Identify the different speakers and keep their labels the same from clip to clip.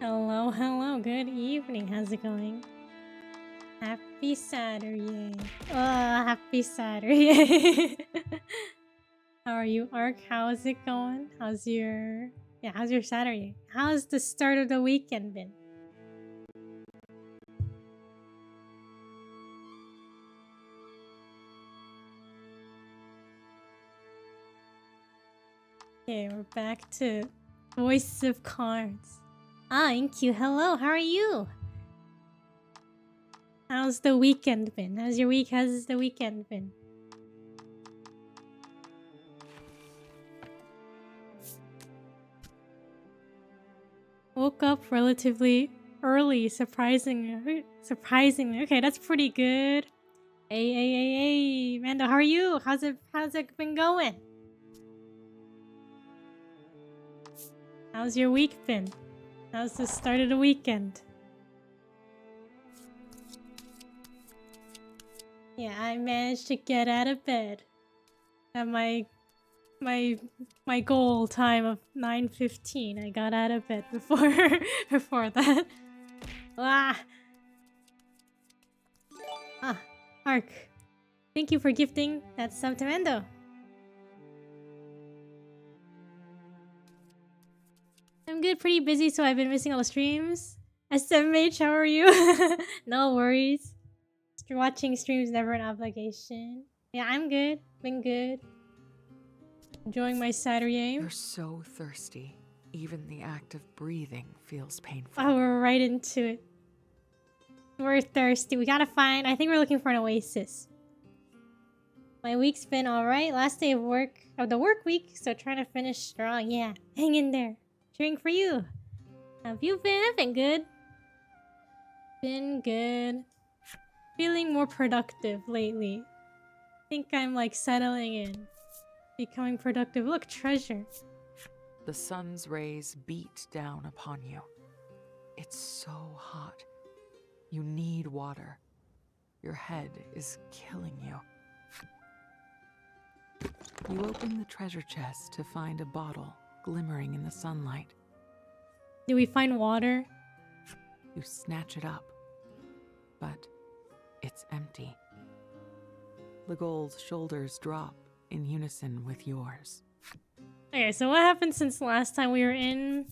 Speaker 1: Hello, hello, good evening. How's it going? Happy Saturday. Oh, happy Saturday. How are you, Ark? How's it going? How's your Saturday? How's the start of the weekend been? Okay, we're back to Voice of Cards. Ah, Inkyu, hello, how are you? How's the weekend been? How's the weekend been? Woke up relatively early, surprisingly. Okay, that's pretty good. Hey, Mando, how are you? How's it been going? How's your week been? How's the start of the weekend? Yeah, I managed to get out of bed at my goal time of 9:15. I got out of bed before that. Ah, Ark. Thank you for gifting that sub to Mando. I'm good, pretty busy, so I've been missing all the streams. SMH, how are you? No worries. Watching streams never an obligation. Yeah, I'm good. Been good. Enjoying my Saturday.
Speaker 2: You're so thirsty. Even the act of breathing feels painful.
Speaker 1: Oh, we're right into it. We're thirsty. We gotta find... I think we're looking for an oasis. My week's been alright. Last day of work... of the work week, so trying to finish strong. Yeah, hang in there. Cheering for you. How have you been? I've been good. Been good. Feeling more productive lately. Think I'm like settling in. Becoming productive. Look, treasure.
Speaker 2: The sun's rays beat down upon you. It's so hot. You need water. Your head is killing you. You open the treasure chest to find a bottle glimmering in the sunlight.
Speaker 1: Do we find water?
Speaker 2: You snatch it up, but it's empty. The gold's shoulders drop in unison with yours.
Speaker 1: Okay, so what happened since last time we were in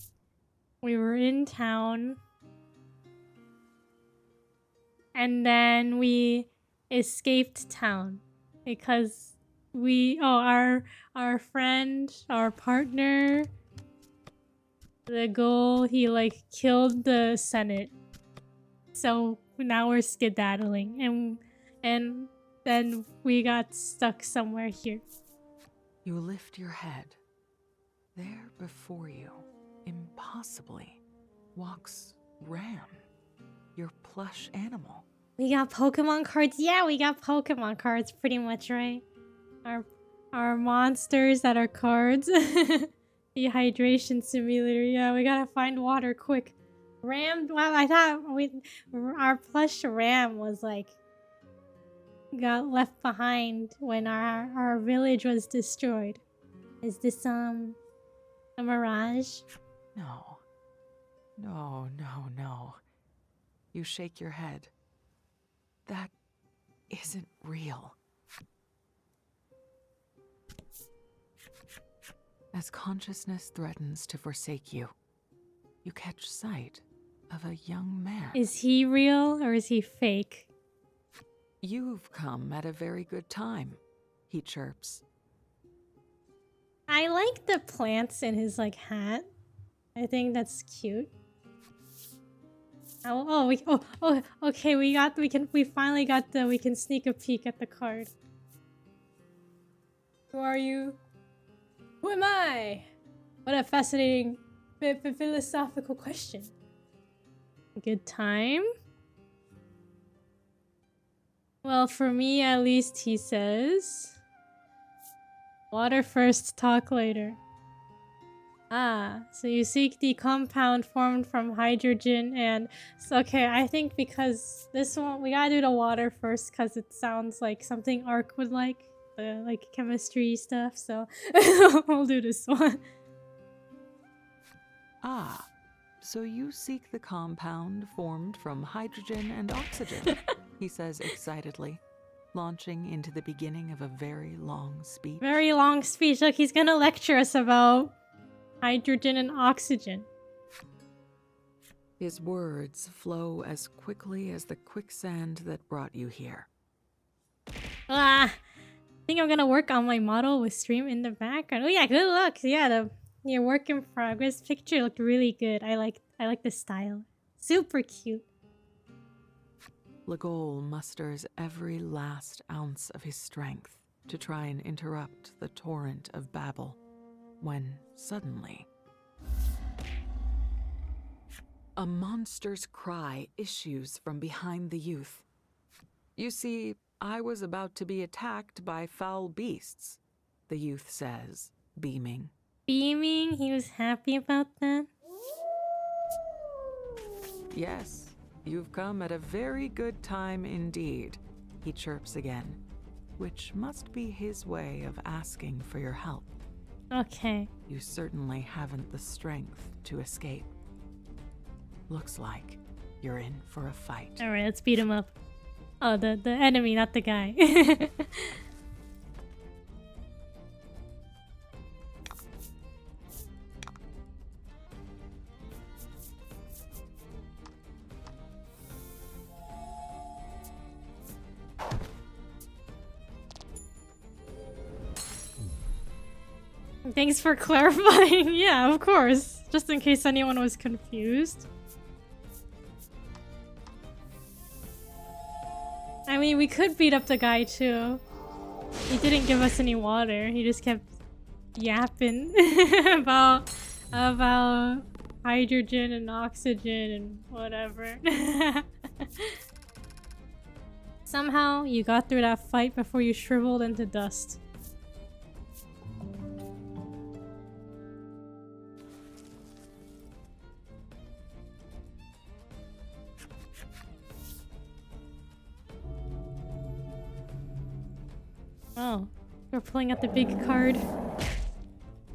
Speaker 1: town? And then we escaped town because our friend, our partner, the goal, he like killed the Senate. So now we're skedaddling and then we got stuck somewhere here.
Speaker 2: You lift your head. There before you, impossibly, walks Ram, your plush animal.
Speaker 1: We got Pokemon cards. Yeah, we got Pokemon cards pretty much, right? Our monsters that are cards. Dehydration simulator. Yeah, we gotta find water quick. Ram, wow, I thought our plush Ram was like got left behind when our village was destroyed. Is this a mirage?
Speaker 2: No. You shake your head. That isn't real. As consciousness threatens to forsake you, you catch sight of a young man.
Speaker 1: Is he real or is he fake?
Speaker 2: You've come at a very good time, he chirps.
Speaker 1: I like the plants in his like hat. I think that's cute. Okay, we can sneak a peek at the card. Who are you? Who am I? What a fascinating philosophical question. Good time? Well, for me at least, he says. Water first, talk later. Ah, so you seek the compound formed from hydrogen and... So, okay, I think because this one, we gotta do the water first because it sounds like something Ark would like chemistry stuff, so we'll do this one.
Speaker 2: Ah, So you seek the compound formed from hydrogen and oxygen, he says excitedly, launching into the beginning of a very long speech.
Speaker 1: Very long speech. Look, he's gonna lecture us about hydrogen and oxygen.
Speaker 2: His words flow as quickly as the quicksand that brought you here.
Speaker 1: I think I'm gonna work on my model with stream in the background. Oh yeah, good luck. Yeah, your work in progress picture looked really good. I like the style. Super cute.
Speaker 2: Legol musters every last ounce of his strength to try and interrupt the torrent of babble, when suddenly a monster's cry issues from behind the youth. You see, I was about to be attacked by foul beasts, the youth says, beaming.
Speaker 1: Beaming? He was happy about that?
Speaker 2: Yes, you've come at a very good time indeed, he chirps again, which must be his way of asking for your help.
Speaker 1: Okay.
Speaker 2: You certainly haven't the strength to escape. Looks like you're in for a fight.
Speaker 1: Alright, let's beat him up. Oh, the enemy, not the guy. Thanks for clarifying. Yeah, of course. Just in case anyone was confused. I mean, we could beat up the guy too. He didn't give us any water. He just kept yapping about hydrogen and oxygen and whatever. Somehow you got through that fight before you shriveled into dust. Oh, we're pulling out the big card.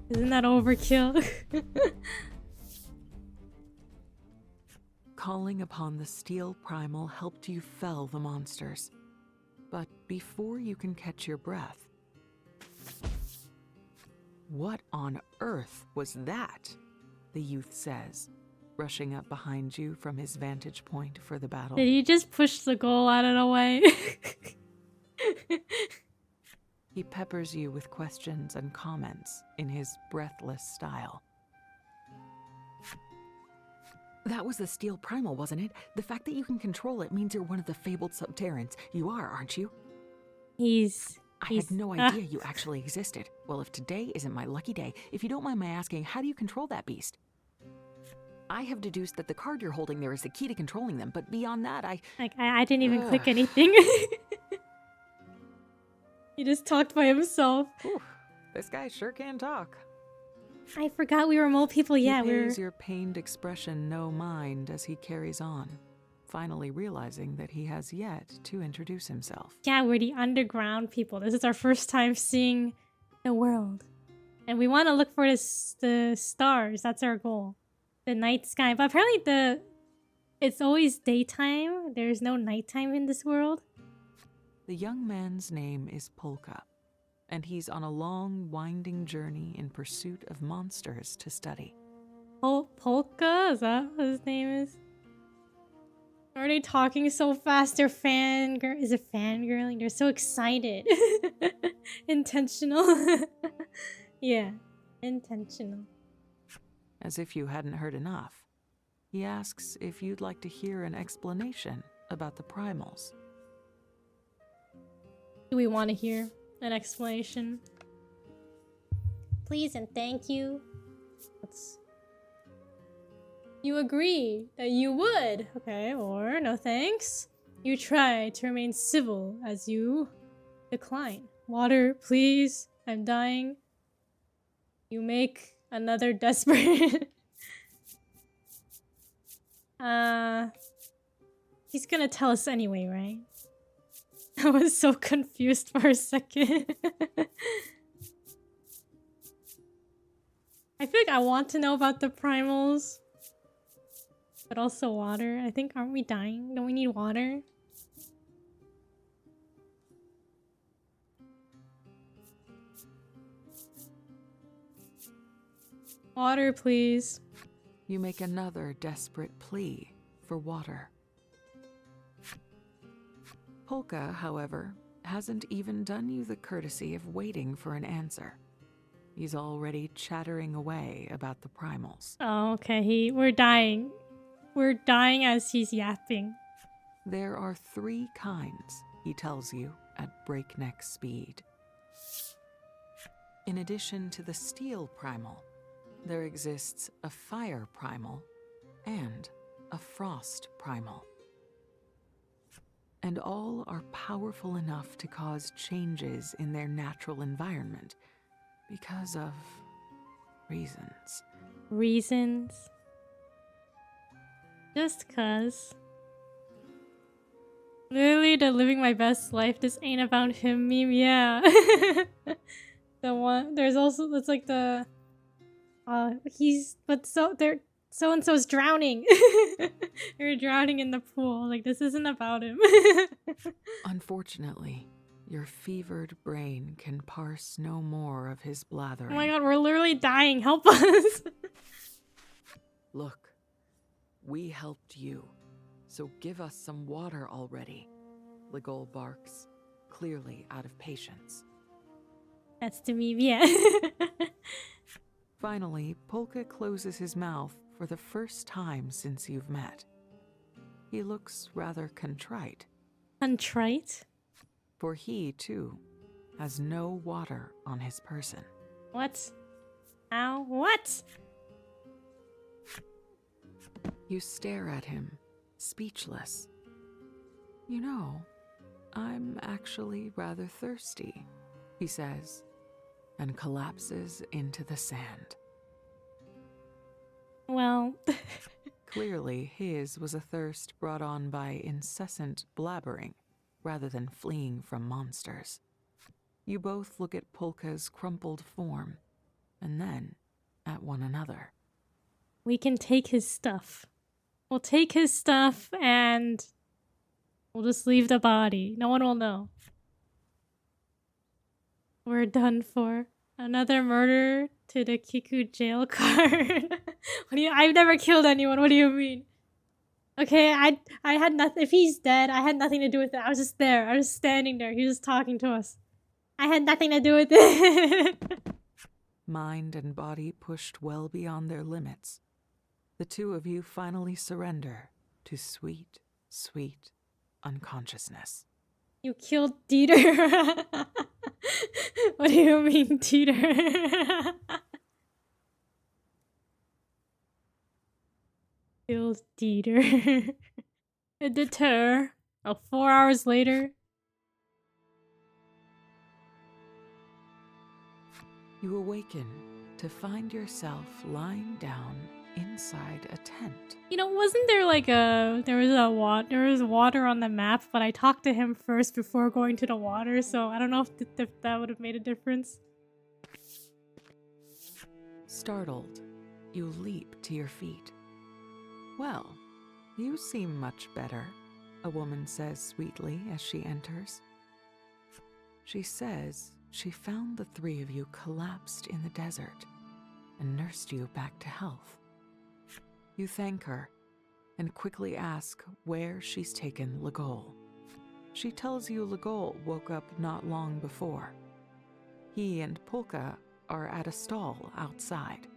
Speaker 1: Isn't that overkill?
Speaker 2: Calling upon the steel primal helped you fell the monsters. But before you can catch your breath... What on earth was that? The youth says, rushing up behind you from his vantage point for the battle.
Speaker 1: Did he just push the goal out of the way?
Speaker 2: He peppers you with questions and comments in his breathless style. That was the steel primal, wasn't it? The fact that you can control it means you're one of the fabled subterrans. You are, aren't you? I had no idea you actually existed. Well, if today isn't my lucky day, if you don't mind my asking, how do you control that beast? I have deduced that the card you're holding there is the key to controlling them, but beyond that, I
Speaker 1: didn't even click anything. He just talked by himself.
Speaker 2: Whew, this guy sure can talk.
Speaker 1: I forgot we were mole people. Yeah,
Speaker 2: he pays your pained expression no mind as he carries on, finally realizing that he has yet to introduce himself.
Speaker 1: Yeah, we're the underground people. This is our first time seeing the world. And we want to look for the stars. That's our goal. The night sky. But apparently it's always daytime. There's no nighttime in this world.
Speaker 2: The young man's name is Polka, and he's on a long, winding journey in pursuit of monsters to study.
Speaker 1: Polka? Is that what his name is? Are they talking so fast? They're Is it fangirling? They're so excited. Intentional. Yeah, intentional.
Speaker 2: As if you hadn't heard enough, he asks if you'd like to hear an explanation about the primals.
Speaker 1: Do we want to hear an explanation? Please and thank you. You agree that you would. Okay, or no thanks. You try to remain civil as you decline. Water, please. I'm dying. You make another desperate. He's gonna tell us anyway, right? I was so confused for a second. I feel like I want to know about the primals. But also water. I think, aren't we dying? Don't we need water? Water, please.
Speaker 2: You make another desperate plea for water. Polka, however, hasn't even done you the courtesy of waiting for an answer. He's already chattering away about the primals.
Speaker 1: Oh, okay. We're dying. We're dying as he's yapping.
Speaker 2: There are 3 kinds, he tells you at breakneck speed. In addition to the steel primal, there exists a fire primal and a frost primal. And all are powerful enough to cause changes in their natural environment because of reasons.
Speaker 1: Reasons? Just cuz. Literally the living my best life, this ain't about him meme, yeah. The one, there's also, it's like the, so-and-so's drowning. You're drowning in the pool. Like, this isn't about him.
Speaker 2: Unfortunately, your fevered brain can parse no more of his blathering.
Speaker 1: Oh my god, we're literally dying. Help us.
Speaker 2: Look, we helped you, so give us some water already. Ligol barks, clearly out of patience.
Speaker 1: That's the meme, yeah.
Speaker 2: Finally, Polka closes his mouth for the first time since you've met. He looks rather contrite.
Speaker 1: Contrite?
Speaker 2: For he, too, has no water on his person.
Speaker 1: What? Ow, what?
Speaker 2: You stare at him, speechless. You know, I'm actually rather thirsty, he says, and collapses into the sand.
Speaker 1: Well...
Speaker 2: Clearly, his was a thirst brought on by incessant blabbering, rather than fleeing from monsters. You both look at Polka's crumpled form, and then at one another.
Speaker 1: We can take his stuff. We'll take his stuff and we'll just leave the body. No one will know. We're done for. Another murder to the Kiku jail card. I've never killed anyone. What do you mean? Okay, I had nothing. If he's dead, I had nothing to do with it. I was just there. I was standing there. He was talking to us. I had nothing to do with it.
Speaker 2: Mind and body pushed well beyond their limits. The 2 of you finally surrender to sweet, sweet unconsciousness.
Speaker 1: You killed Dieter. What do you mean, Dieter? Killed Dieter. A deter. Oh, 4 hours later.
Speaker 2: You awaken to find yourself lying down inside a tent.
Speaker 1: You know, wasn't there like there was water on the map, but I talked to him first before going to the water, so I don't know if that would have made a difference.
Speaker 2: Startled, you leap to your feet. Well, you seem much better, a woman says sweetly as she enters. She says she found the 3 of you collapsed in the desert and nursed you back to health. You thank her and quickly ask where she's taken Ligol. She tells you Ligol woke up not long before. He and Polka are at a stall outside.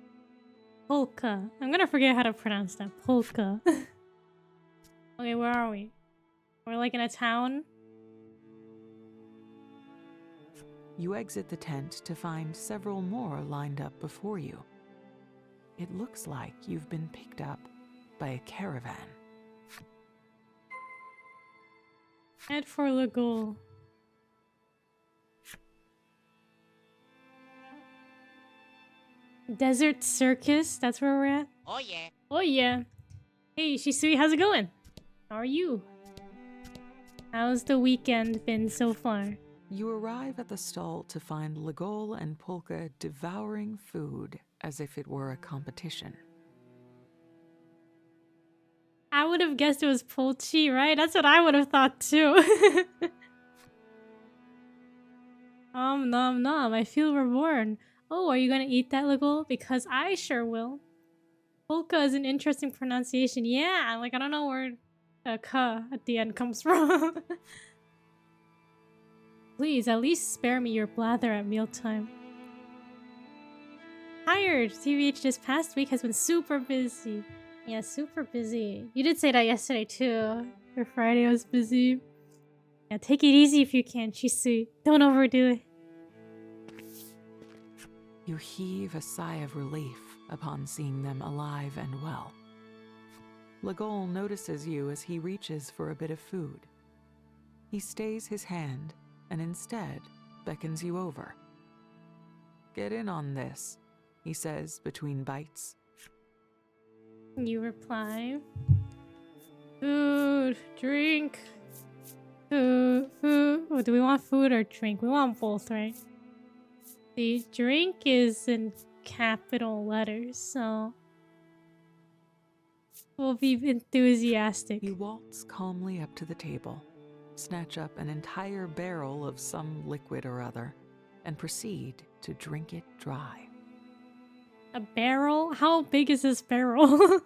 Speaker 1: Polka. I'm gonna forget how to pronounce that. Polka. Okay, where are we? We're like in a town.
Speaker 2: You exit the tent to find several more lined up before you. It looks like you've been picked up by a caravan.
Speaker 1: Head for Ligol. Desert Circus, that's where we're at?
Speaker 3: Oh yeah.
Speaker 1: Oh yeah. Hey, Shisui, how's it going? How are you? How's the weekend been so far?
Speaker 2: You arrive at the stall to find Ligol and Polka devouring food as if it were a competition.
Speaker 1: I would have guessed it was Polchi, right? That's what I would have thought too. Nom nom, I feel reborn. Oh, are you gonna eat that, Legol? Because I sure will. Polka is an interesting pronunciation. Yeah, like I don't know where ka at the end comes from. Please, at least spare me your blather at mealtime. Tired. TVH this past week has been super busy. Yeah, super busy. You did say that yesterday too. Your Friday was busy. Yeah, take it easy if you can, Chisui. Don't overdo it.
Speaker 2: You heave a sigh of relief upon seeing them alive and well. Legol notices you as he reaches for a bit of food. He stays his hand and instead beckons you over. Get in on this, he says between bites.
Speaker 1: You reply. Food, drink. Food. Oh, do we want food or drink? We want both, right? The drink is in capital letters, so we'll be enthusiastic.
Speaker 2: You waltz calmly up to the table, snatch up an entire barrel of some liquid or other, and proceed to drink it dry.
Speaker 1: A barrel? How big is this barrel?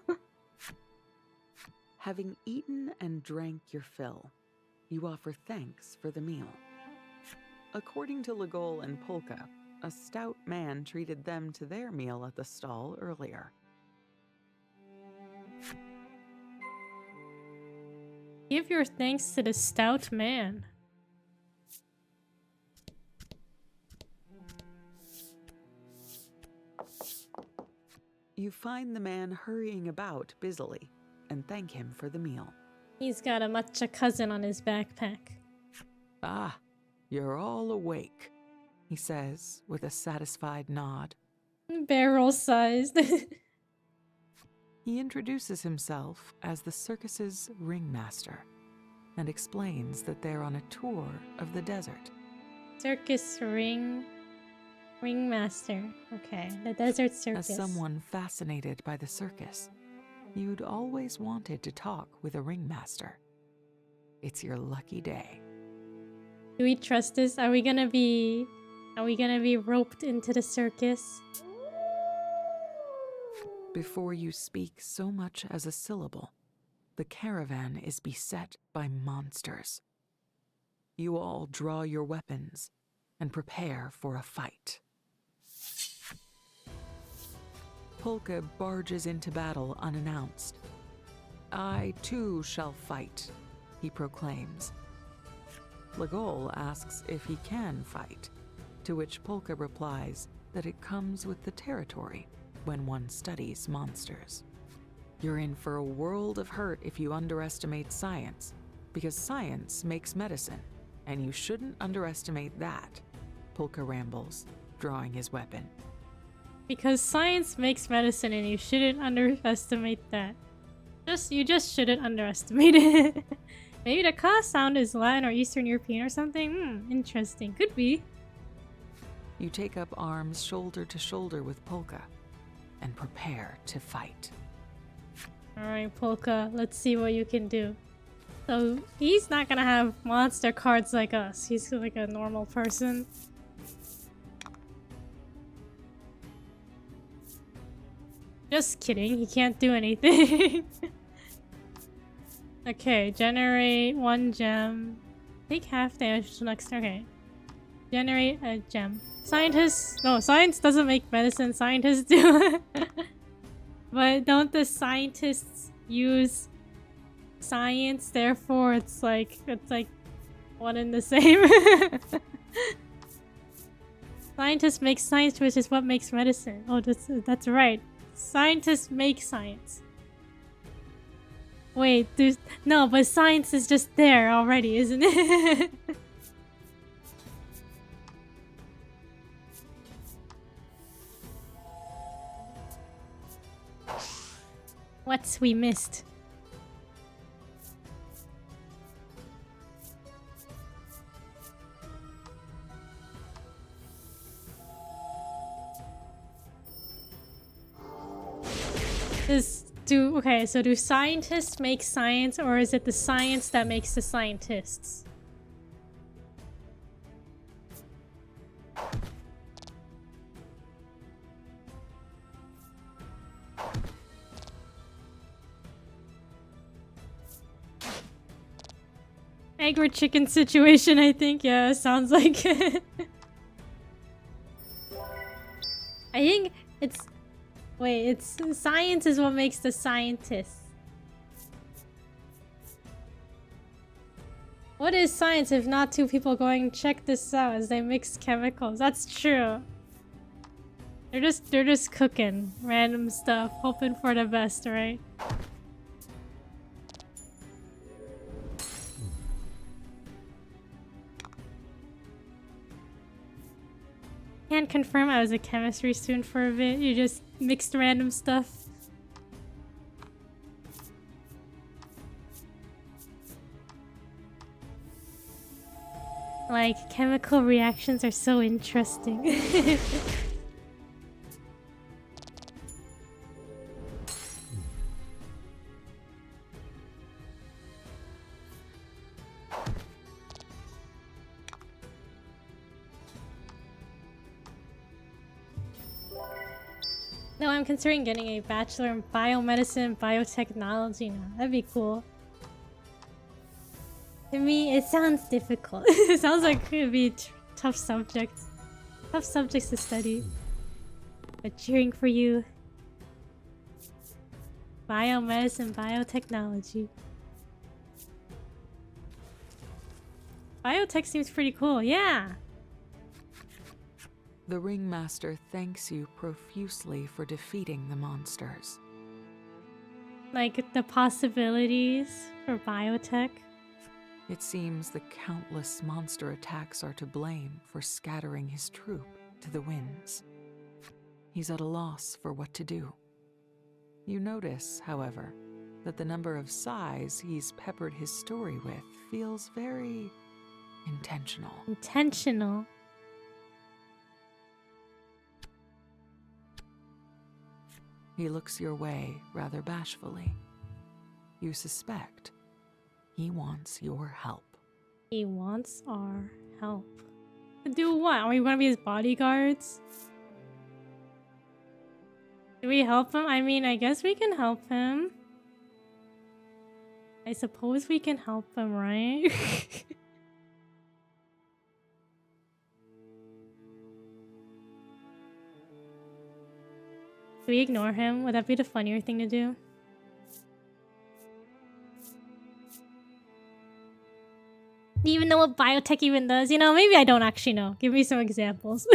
Speaker 2: Having eaten and drank your fill, you offer thanks for the meal. According to Legol and Polka, a stout man treated them to their meal at the stall earlier.
Speaker 1: Give your thanks to the stout man.
Speaker 2: You find the man hurrying about busily and thank him for the meal.
Speaker 1: He's got a matcha cousin on his backpack.
Speaker 2: Ah, you're all awake, he says with a satisfied nod.
Speaker 1: Barrel-sized.
Speaker 2: He introduces himself as the circus's ringmaster and explains that they're on a tour of the desert.
Speaker 1: Circus ringmaster. Okay, the desert circus.
Speaker 2: As someone fascinated by the circus, you'd always wanted to talk with a ringmaster. It's your lucky day.
Speaker 1: Do we trust this? Are we gonna be roped into the circus?
Speaker 2: Before you speak so much as a syllable, the caravan is beset by monsters. You all draw your weapons and prepare for a fight. Polka barges into battle unannounced. I too shall fight, he proclaims. Legol asks if he can fight, to which Polka replies that it comes with the territory when one studies monsters. You're in for a world of hurt if you underestimate science, because science makes medicine, and you shouldn't underestimate that, Polka rambles, drawing his weapon.
Speaker 1: Because science makes medicine and you shouldn't underestimate that. You just shouldn't underestimate it. Maybe the ka sound is Latin or Eastern European or something? Interesting. Could be.
Speaker 2: You take up arms shoulder to shoulder with Polka and prepare to fight.
Speaker 1: Alright, Polka, let's see what you can do. So, he's not gonna have monster cards like us. He's like a normal person. Just kidding, he can't do anything. Okay, generate 1 gem. Take half damage to next. Okay. Generate a gem. Science doesn't make medicine, scientists do. But don't the scientists use science? Therefore, it's like one and the same. Scientists make science, which is what makes medicine. Oh, that's right. Scientists make science. Wait, no, but science is just there already, isn't it? What's we missed? do scientists make science, or is it the science that makes the scientists? Egg or chicken situation, I think. Yeah, sounds like it. I think it's... Wait, it's... Science is what makes the scientists. What is science if not two people going, check this out as they mix chemicals? That's true. They're just cooking random stuff, hoping for the best, right? Can't confirm I was a chemistry student for a bit. You just mixed random stuff. Like, chemical reactions are so interesting. No, I'm considering getting a bachelor in biomedicine and biotechnology now. That'd be cool. To me, it sounds difficult. It sounds like it'd be tough subjects. Tough subjects to study. But cheering for you. Biomedicine, biotechnology. Biotech seems pretty cool, yeah!
Speaker 2: The ringmaster thanks you profusely for defeating the monsters.
Speaker 1: Like, the possibilities for biotech.
Speaker 2: It seems the countless monster attacks are to blame for scattering his troop to the winds. He's at a loss for what to do. You notice, however, that the number of sighs he's peppered his story with feels very intentional.
Speaker 1: Intentional?
Speaker 2: He looks your way rather bashfully. You suspect he wants your help.
Speaker 1: He wants our help. To do what? Are we gonna be his bodyguards? Do we help him? I mean, I guess we can help him. I suppose we can help him, right? Do we ignore him? Would that be the funnier thing to do? Do you even know what biotech even does? You know, maybe I don't actually know. Give me some examples.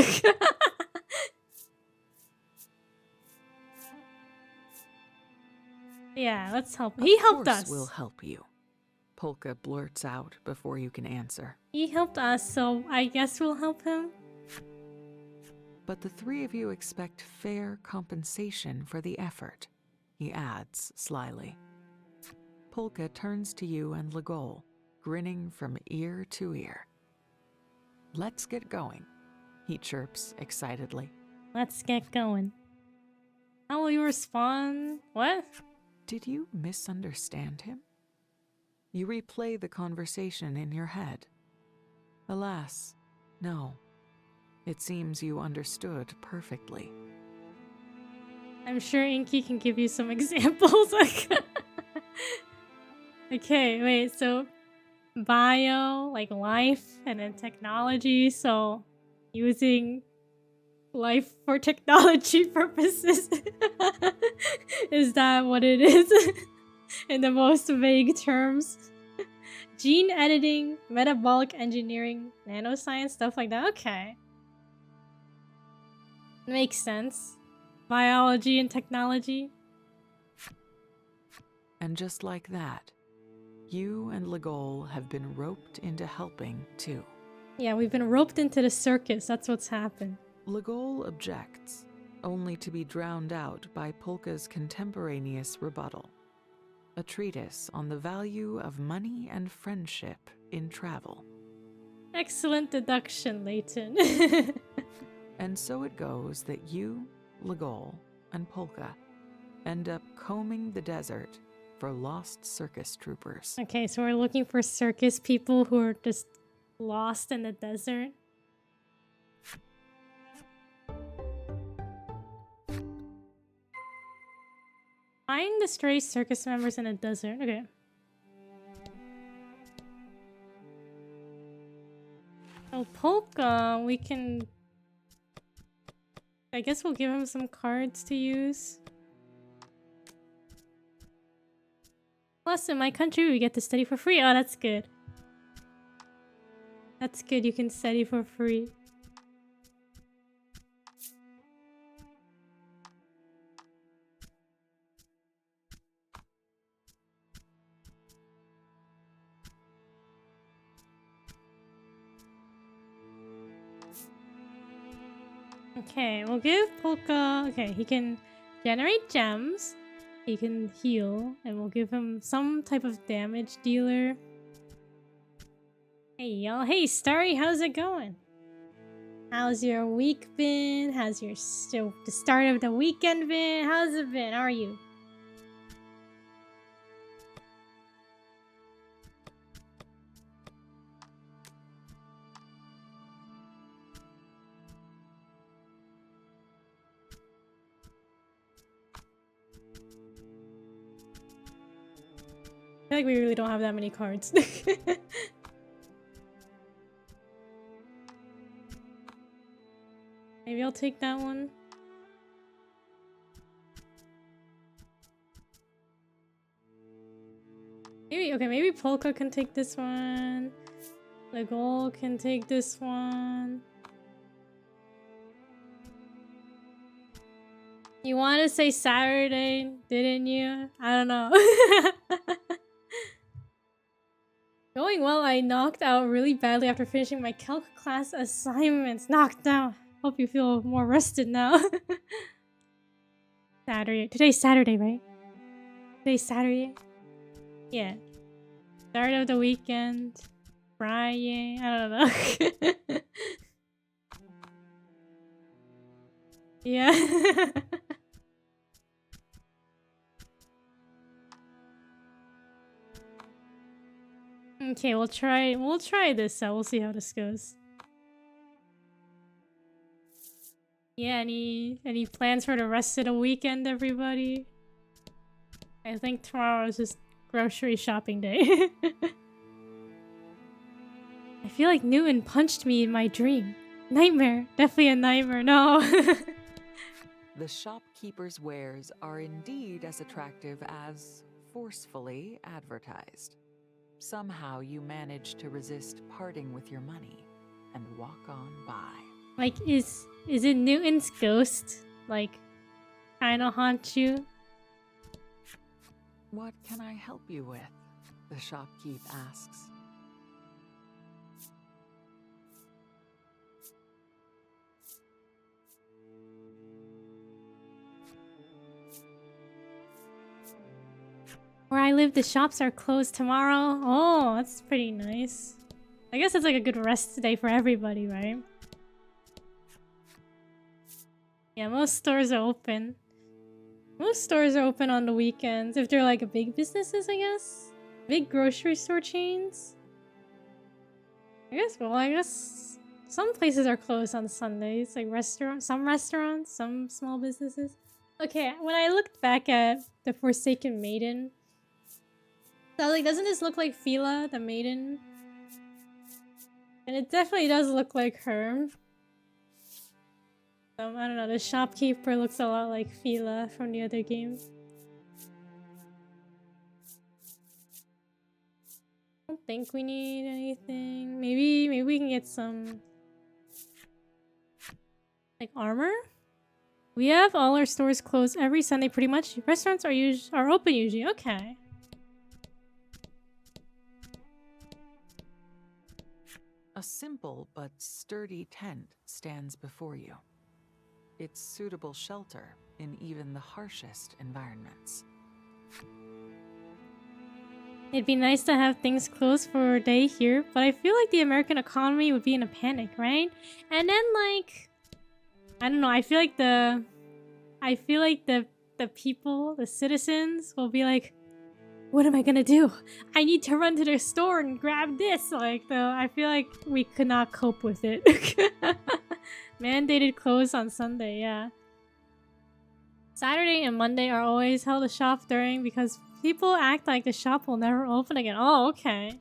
Speaker 1: Yeah, let's help. He helped us.
Speaker 2: Of course we'll help you. Polka blurts out before you can answer.
Speaker 1: He helped us, so I guess we'll help him.
Speaker 2: But the three of you expect fair compensation for the effort, he adds slyly. Polka turns to you and Legol, grinning from ear to ear. Let's get going, he chirps excitedly.
Speaker 1: Let's get going. How will you respond? What?
Speaker 2: Did you misunderstand him? You replay the conversation in your head. Alas, no. It seems you understood perfectly.
Speaker 1: I'm sure Inky can give you some examples. Okay, wait, so bio, like life, and then technology, so using life for technology purposes. Is that what it is? In the most vague terms? Gene editing, metabolic engineering, nanoscience, stuff like that? Okay. Makes sense. Biology and technology.
Speaker 2: And just like that, you and Legol have been roped into helping too.
Speaker 1: Yeah, we've been roped into the circus. That's what's happened.
Speaker 2: Legol objects, only to be drowned out by Polka's contemporaneous rebuttal. A treatise on the value of money and friendship in travel.
Speaker 1: Excellent deduction, Leighton.
Speaker 2: And so it goes that you, Legol, and Polka End up combing the desert for lost circus troopers.
Speaker 1: Okay, so we're looking for circus people who are just lost in the desert. Find the stray circus members in a desert. Okay. Oh, Polka, we can... I guess we'll give him some cards to use. Plus, in my country, we get to study for free. Oh, that's good. That's good, you can study for free. Okay, we'll give Polka... Okay, he can generate gems. He can heal. And we'll give him some type of damage dealer. Hey, y'all. Hey, Starry, how's it going? How's your week been? How's your... the start of the weekend been? How's it been? How are you? I feel like we really don't have that many cards. Maybe I'll take that one. Maybe Polka can take this one. Legol can take this one. You want to say Saturday, didn't you? I don't know. Going well, I knocked out really badly after finishing my calc class assignments. Knocked out. Hope you feel more rested now. Saturday. Today's Saturday, right? Today's Saturday? Yeah. Start of the weekend. Friday. I don't know. Yeah. Okay, we'll try this out. We'll see how this goes. Yeah, any plans for the rest of the weekend, everybody? I think tomorrow is just grocery shopping day. I feel like Newton punched me in my dream. Nightmare. Definitely a nightmare. No.
Speaker 2: The shopkeeper's wares are indeed as attractive as forcefully advertised. Somehow you manage to resist parting with your money and walk on by.
Speaker 1: Like, is it Newton's ghost? Like, kinda haunt you?
Speaker 2: What can I help you with? The shopkeep asks.
Speaker 1: Where I live, the shops are closed tomorrow. Oh, that's pretty nice. I guess it's like a good rest day for everybody, right? Yeah, most stores are open. Most stores are open on the weekends. If they're like big businesses, I guess. Big grocery store chains. I guess some places are closed on Sundays. Like some restaurants, some small businesses. Okay, when I looked back at the Forsaken Maiden, so I was like, doesn't this look like Fila, the maiden? And it definitely does look like her. I don't know, the shopkeeper looks a lot like Fila from the other game. I don't think we need anything. Maybe we can get some like armor? We have all our stores closed every Sunday pretty much. Restaurants are open usually. Okay.
Speaker 2: A simple but sturdy tent stands before you. It's suitable shelter in even the harshest environments.
Speaker 1: It'd be nice to have things closed for a day here, but I feel like the American economy would be in a panic, right? And then like, I don't know, I feel like the the people, the citizens, will be like, what am I gonna do? I need to run to the store and grab this. Like, though, I feel like we could not cope with it. Mandated close on Sunday, yeah. Saturday and Monday are always held to shop during because people act like the shop will never open again. Oh, okay.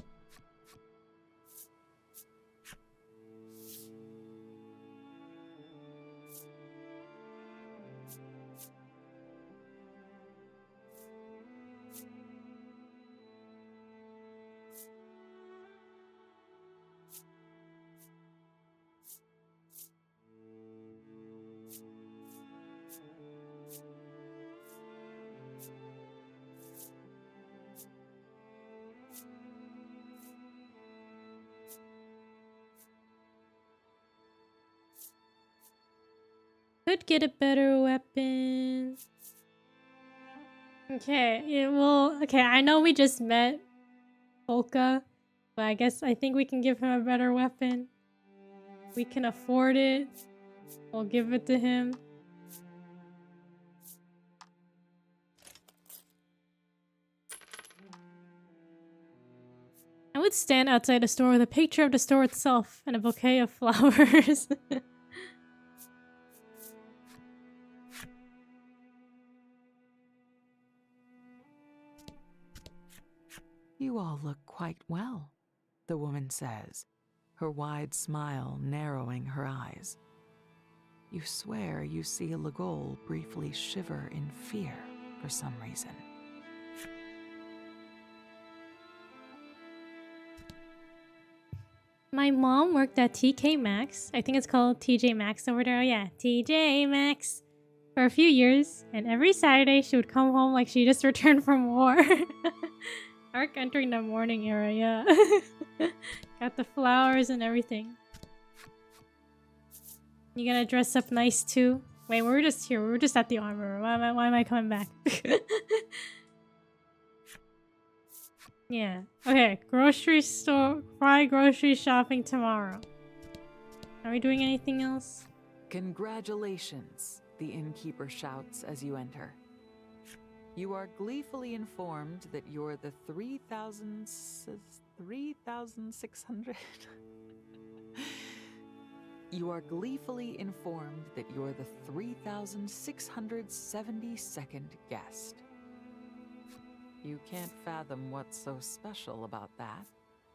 Speaker 1: Could get a better weapon. Okay, it will. Okay, I know we just met Polka, but I think we can give him a better weapon. We can afford it. We'll give it to him. I would stand outside the store with a picture of the store itself and a bouquet of flowers.
Speaker 2: You all look quite well, the woman says, her wide smile narrowing her eyes. You swear you see Legol briefly shiver in fear for some reason.
Speaker 1: My mom worked at TK Maxx. I think it's called TJ Maxx over there. Oh, yeah, TJ Maxx. For a few years, and every Saturday she would come home like she just returned from war. Arc entering the morning era, yeah. Got the flowers and everything. You gonna dress up nice too? Wait, we were just here. We were just at the armor. Why am I coming back? Yeah. Okay, grocery store. Try grocery shopping tomorrow. Are we doing anything else?
Speaker 2: Congratulations, the innkeeper shouts as you enter. You are gleefully informed that you're the 3,600. You are gleefully informed that you're the 3,672nd guest. You can't fathom what's so special about that,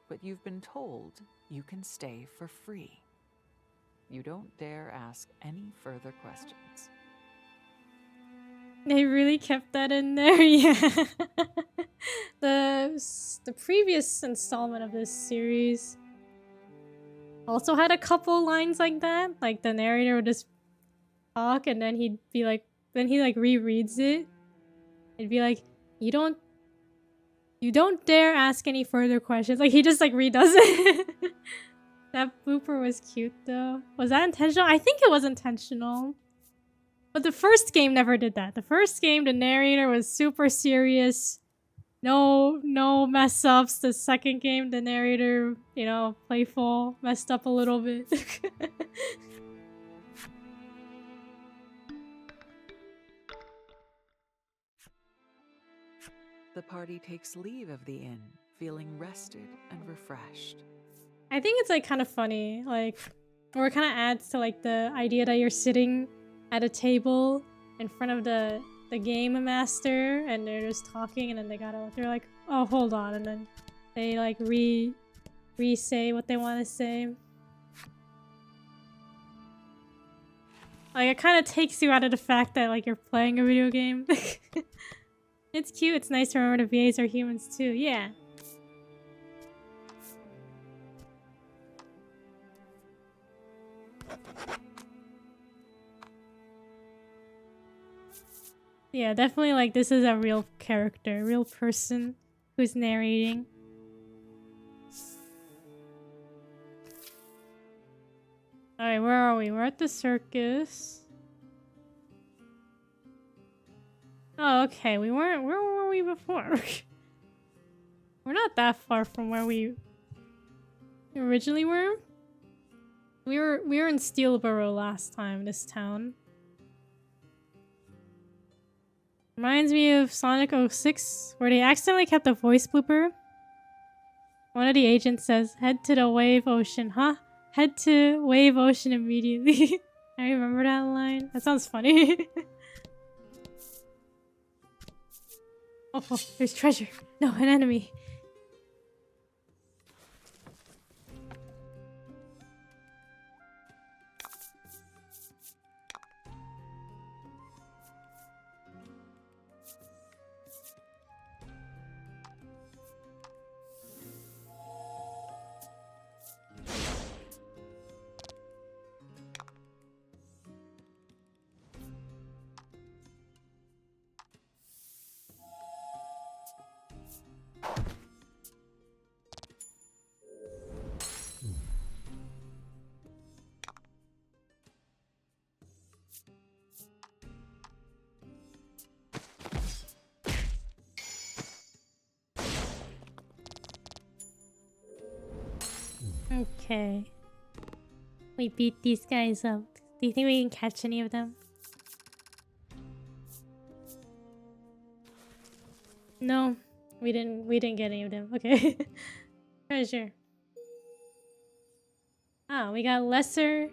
Speaker 2: but you've been told you can stay for free. You don't dare ask any further questions.
Speaker 1: They really kept that in there, yeah. The previous installment of this series also had a couple lines like that. Like the narrator would just talk and then he'd be like, then he like rereads it. It'd be like, you don't dare ask any further questions. Like he just like redoes it. That blooper was cute though. Was that intentional? I think it was intentional. But the first game never did that. The first game, the narrator was super serious. No mess ups. The second game, the narrator, you know, playful, messed up a little bit.
Speaker 2: The party takes leave of the inn, feeling rested and refreshed.
Speaker 1: I think it's like kind of funny, like, or it kind of adds to like the idea that you're sitting at a table in front of the game master and they're just talking and then they're like, oh, hold on, and then they like re-say what they want to say. Like it kind of takes you out of the fact that like you're playing a video game. It's cute. It's nice to remember the VAs are humans too. Yeah. Yeah, definitely like this is a real character, real person who's narrating. Alright, where are we? We're at the circus. Oh, okay. Where were we before? We're not that far from where we originally were. We were in Steelborough last time, this town. Reminds me of Sonic 06, where they accidentally kept a voice blooper. One of the agents says, "Head to the wave ocean," huh? Head to wave ocean immediately. I remember that line. That sounds funny. Oh, there's treasure. No, an enemy. Okay. We beat these guys up. Do you think we can catch any of them? No, we didn't get any of them. Okay. Treasure. Ah, we got lesser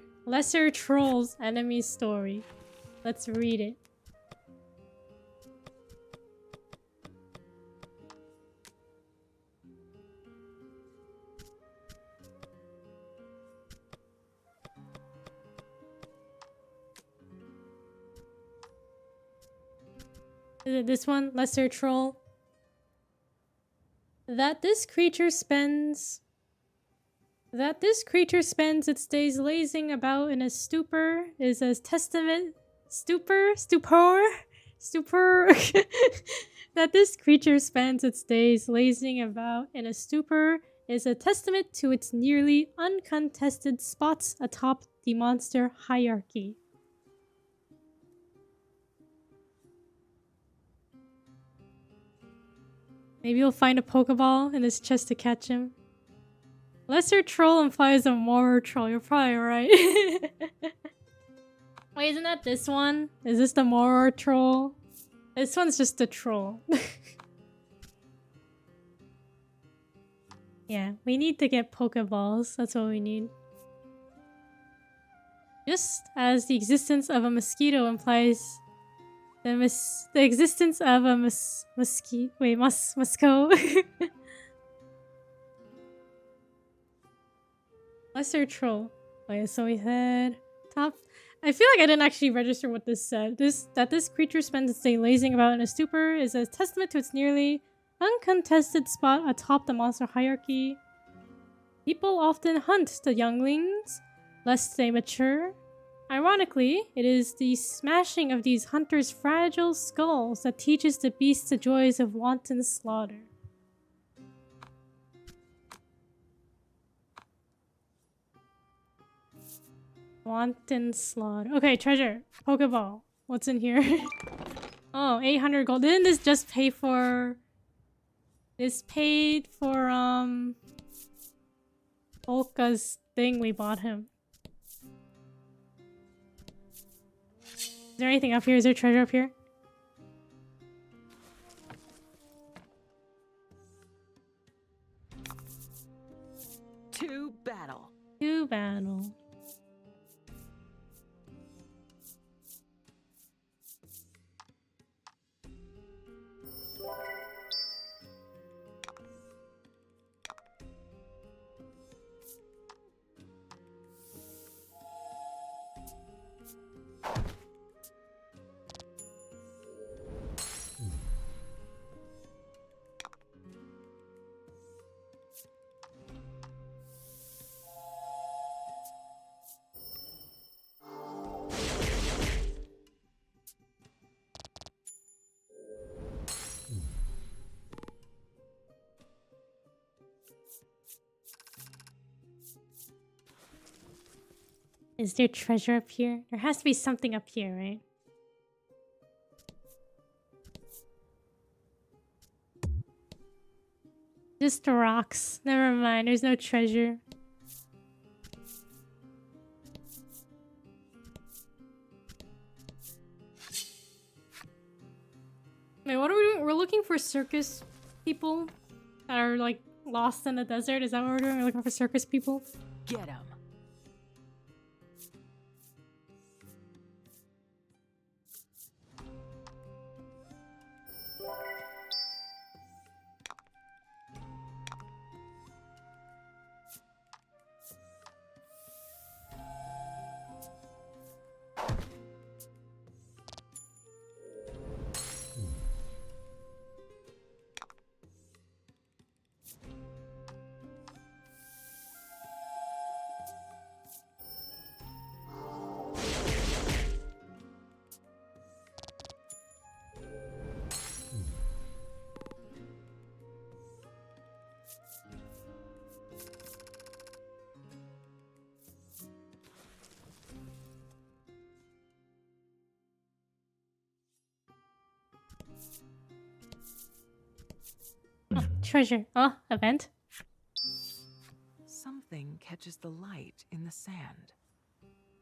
Speaker 1: trolls enemy story. Let's read it. Is it this one? Lesser troll. That this creature spends its days lazing about in a stupor is a testament. Stupor. That this creature spends its days lazing about in a stupor is a testament to its nearly uncontested spots atop the monster hierarchy. Maybe you'll find a Pokeball in his chest to catch him. Lesser troll implies a more troll. You're probably right. Wait, isn't that this one? Is this the more troll? This one's just a troll. Yeah, we need to get Pokeballs. That's what we need. Just as the existence of a mosquito implies the existence of a mosquito. Wait, Musco. Lesser troll. Wait, so we had top. I feel like I didn't actually register what this said. That this creature spends its day lazing about in a stupor is a testament to its nearly uncontested spot atop the monster hierarchy. People often hunt the younglings, lest they mature. Ironically, it is the smashing of these hunters' fragile skulls that teaches the beasts the joys of wanton slaughter. Wanton slaughter. Okay, treasure. Pokeball. What's in here? Oh, 800 gold. Didn't this just pay for... This paid for, Polka's thing we bought him. Is there anything up here? Is there treasure up here?
Speaker 2: To battle.
Speaker 1: To battle. Is there treasure up here? There has to be something up here, right? Just rocks. Never mind, there's no treasure. looking for circus people that are like lost in the desert. Is that what we're doing? We're looking for circus people?
Speaker 2: Get him.
Speaker 1: Oh, treasure. Oh, event.
Speaker 2: Something catches the light in the sand.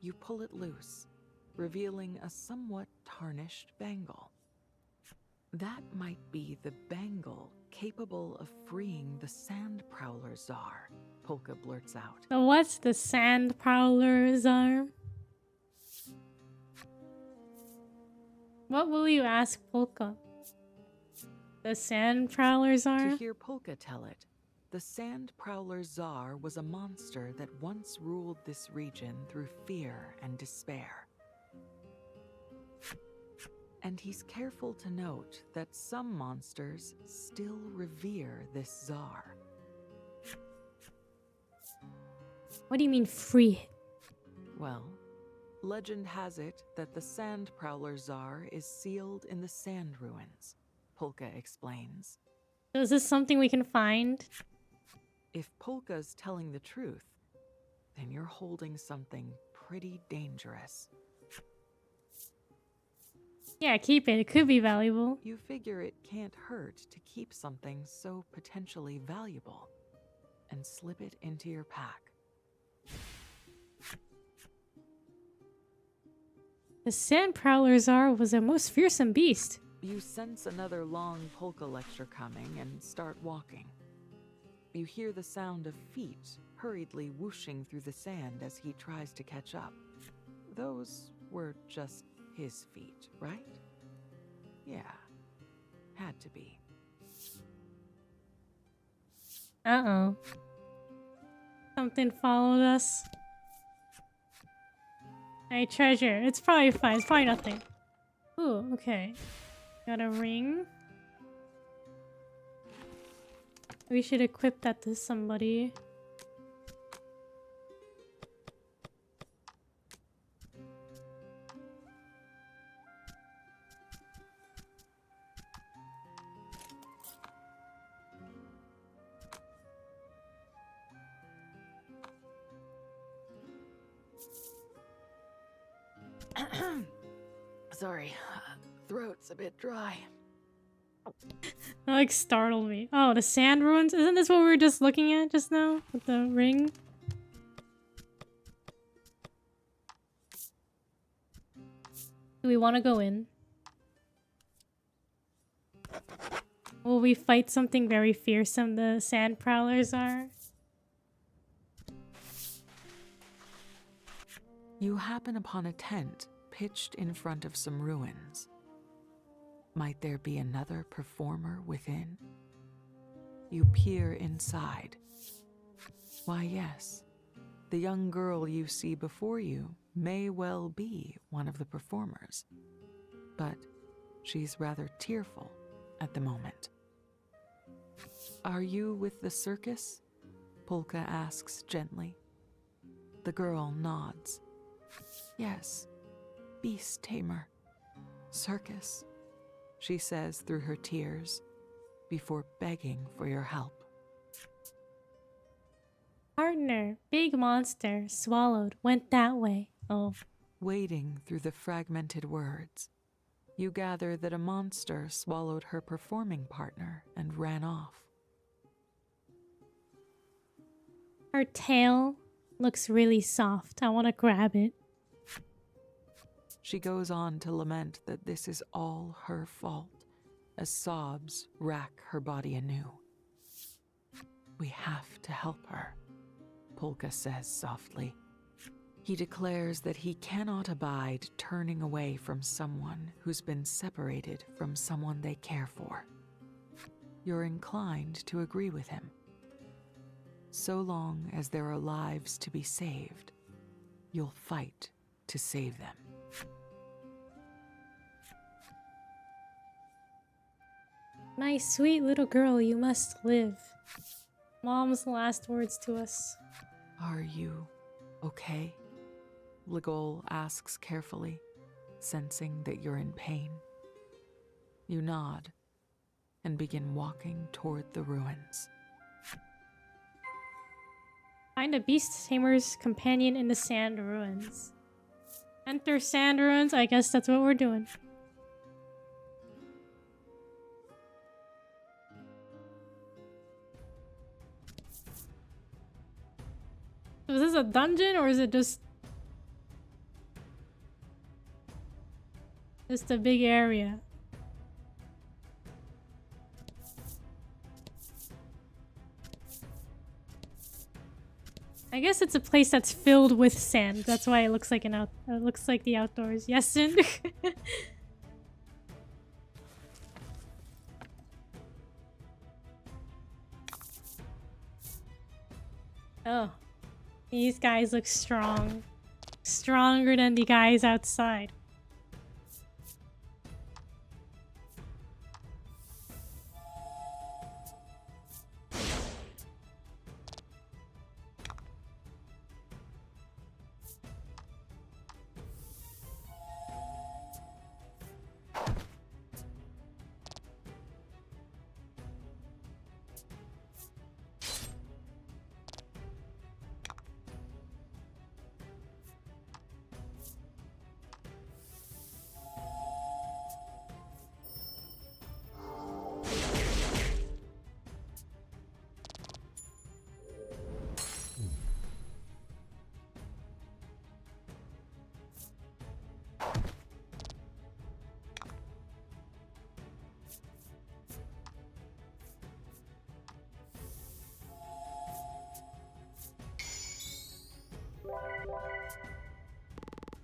Speaker 2: You pull it loose, revealing a somewhat tarnished bangle. That might be the bangle capable of freeing the Sand Prowler Czar, Polka blurts out.
Speaker 1: So what's the Sand Prowler Czar? What will you ask Polka? The Sand Prowler Czar?
Speaker 2: To hear Polka tell it, the Sand Prowler Czar was a monster that once ruled this region through fear and despair. And he's careful to note that some monsters still revere this Czar.
Speaker 1: What do you mean free it?
Speaker 2: Well, legend has it that the Sand Prowler Czar is sealed in the sand ruins, Polka explains.
Speaker 1: So is this something we can find?
Speaker 2: If Polka's telling the truth, then you're holding something pretty dangerous.
Speaker 1: Yeah, keep it. It could be valuable.
Speaker 2: You figure it can't hurt to keep something so potentially valuable and slip it into your pack.
Speaker 1: The Sand Prowler Czar was a most fearsome beast.
Speaker 2: You sense another long polka lecture coming and start walking. You hear the sound of feet hurriedly whooshing through the sand as he tries to catch up. Those were just his feet, right? Yeah, had to be.
Speaker 1: Uh-oh. Something followed us. Hey, treasure. It's probably fine. It's probably nothing. Ooh, okay. Got a ring. We should equip that to somebody.
Speaker 2: Sorry, throat's a bit dry.
Speaker 1: That like startled me. Oh, the sand ruins? Isn't this what we were just looking at just now? With the ring? Do we want to go in? Will we fight something very fearsome the sand prowlers are?
Speaker 2: You happen upon a tent pitched in front of some ruins. Might there be another performer within? You peer inside. Why, yes, the young girl you see before you may well be one of the performers, but she's rather tearful at the moment. Are you with the circus? Polka asks gently. The girl nods. Yes, beast tamer, circus, she says through her tears, before begging for your help.
Speaker 1: Partner, big monster, swallowed, went that way. Oh.
Speaker 2: Wading through the fragmented words, you gather that a monster swallowed her performing partner and ran off.
Speaker 1: Her tail looks really soft. I want to grab it.
Speaker 2: She goes on to lament that this is all her fault, as sobs rack her body anew. We have to help her, Polka says softly. He declares that he cannot abide turning away from someone who's been separated from someone they care for. You're inclined to agree with him. So long as there are lives to be saved, you'll fight to save them.
Speaker 1: My sweet little girl, you must live. Mom's last words to us.
Speaker 2: Are you okay? Legol asks carefully, sensing that you're in pain. You nod and begin walking toward the ruins.
Speaker 1: Find a beast tamer's companion in the sand ruins. Enter sand ruins. I guess that's what we're doing. Is this a dungeon or is it just a big area? I guess it's a place that's filled with sand. That's why it looks like it looks like the outdoors. Yes, Sin. Oh. These guys look strong. Stronger than the guys outside.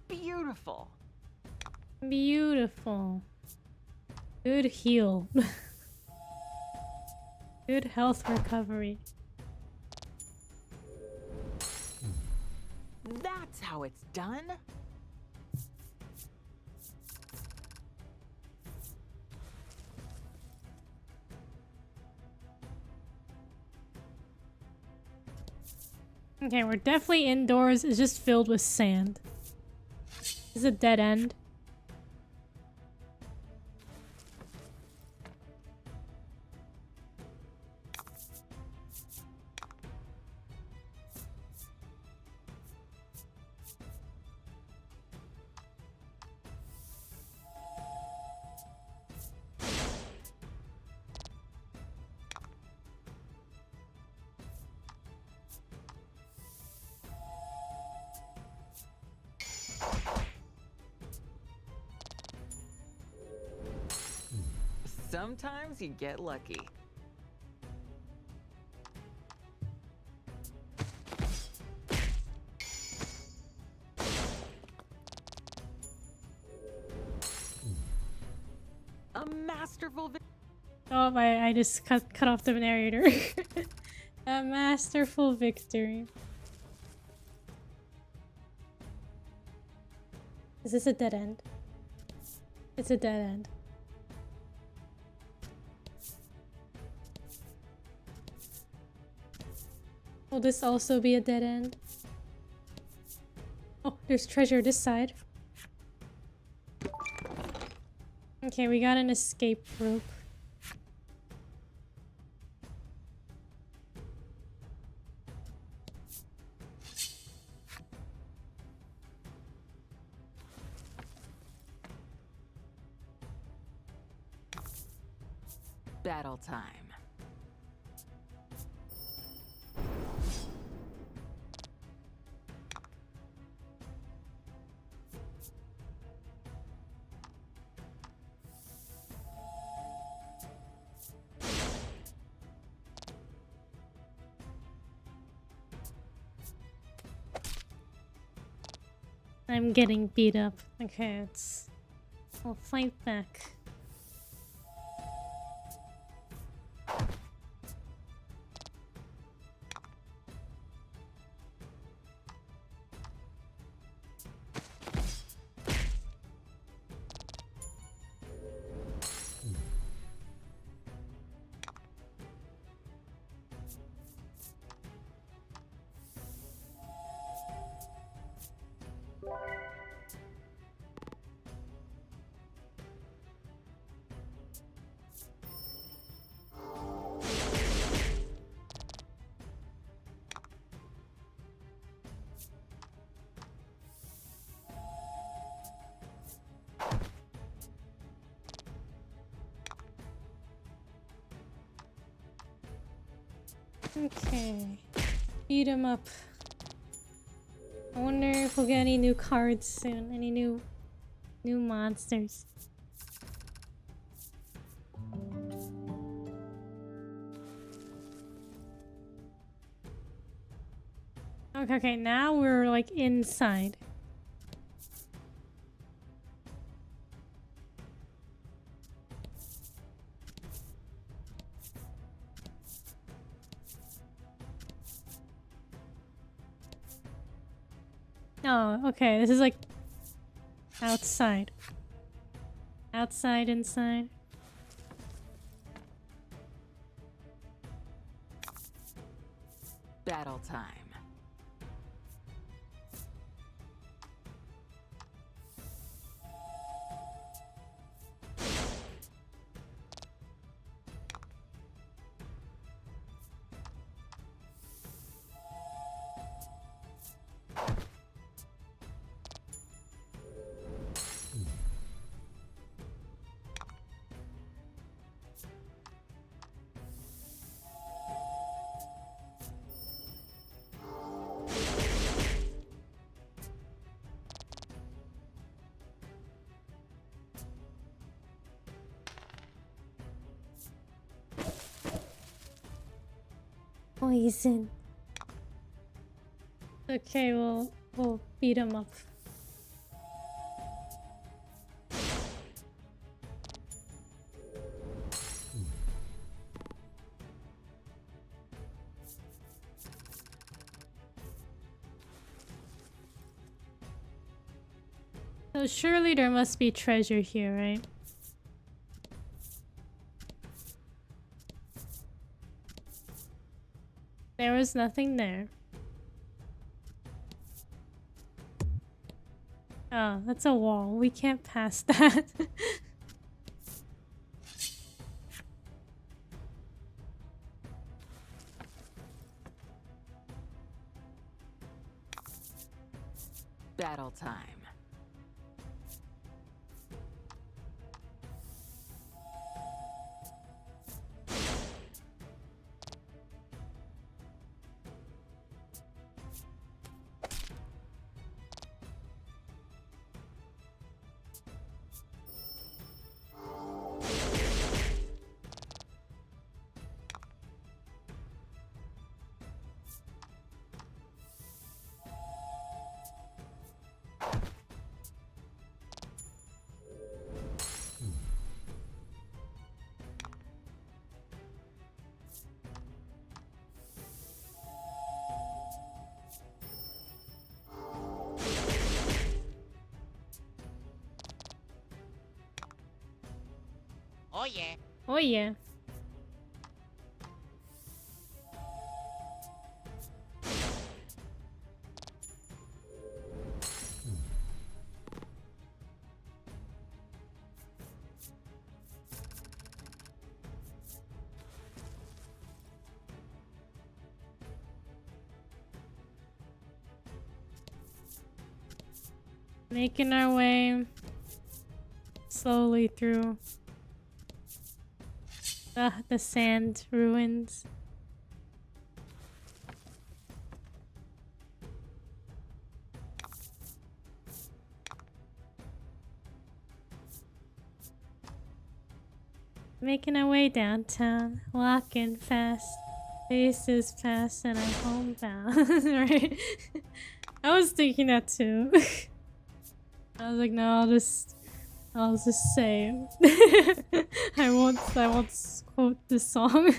Speaker 2: Beautiful.
Speaker 1: Beautiful. Good heal. Good health recovery.
Speaker 2: That's how it's done.
Speaker 1: Okay, we're definitely indoors. It's just filled with sand. This is a dead end.
Speaker 2: Sometimes you get lucky. A masterful
Speaker 1: Oh, I just cut off the narrator. A masterful victory. Is this a dead end? It's a dead end. Will this also be a dead end? Oh, there's treasure this side. Okay, we got an escape rope.
Speaker 2: Battle time.
Speaker 1: I'm getting beat up. Okay, I'll fight back. Okay, beat him up. I wonder if we'll get any new cards soon. Any new monsters. Okay, now we're like inside. Oh, okay, this is like outside. Outside, inside.
Speaker 2: Battle time.
Speaker 1: Poison. Okay, we'll beat him up. So surely there must be treasure here, right? There was nothing there. Oh, that's a wall. We can't pass that.
Speaker 2: Battle time.
Speaker 3: Oh yeah.
Speaker 1: Oh yeah. Making our way slowly through the sand ruins. Making our way downtown, walking fast, faces fast, and I'm homebound. Right? I was thinking that too. I was like, no, I'll just say I won't quote this song.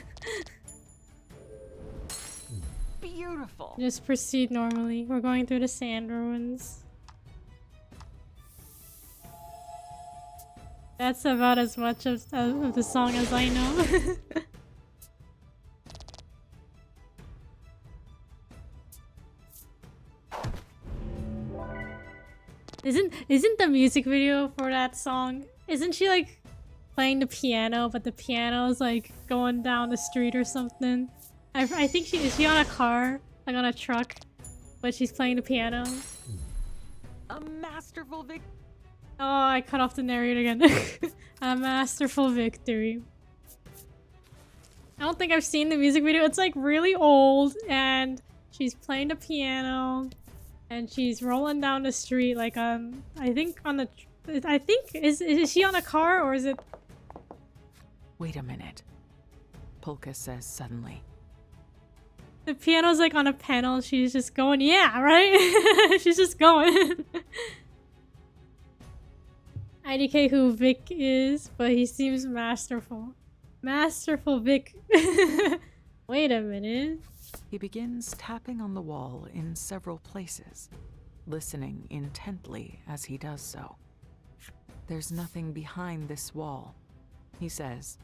Speaker 2: Beautiful.
Speaker 1: Just proceed normally. We're going through the sand ruins. That's about as much of the song as I know. Isn't the music video for that song? Isn't she like playing the piano, but the piano is like going down the street or something? I think is she on a car, like on a truck, but she's playing the piano.
Speaker 2: A masterful victory.
Speaker 1: Oh, I cut off the narrator again. A masterful victory. I don't think I've seen the music video. It's like really old, and she's playing the piano. And she's rolling down the street like I think is she on a car or is it?
Speaker 2: Wait a minute. Polka says suddenly.
Speaker 1: The piano's like on a panel. She's just going, yeah, right? She's just going. IDK who Vic is, but he seems masterful. Masterful Vic. Wait a minute.
Speaker 2: He begins tapping on the wall in several places, listening intently as he does so. There's nothing behind this wall, he says,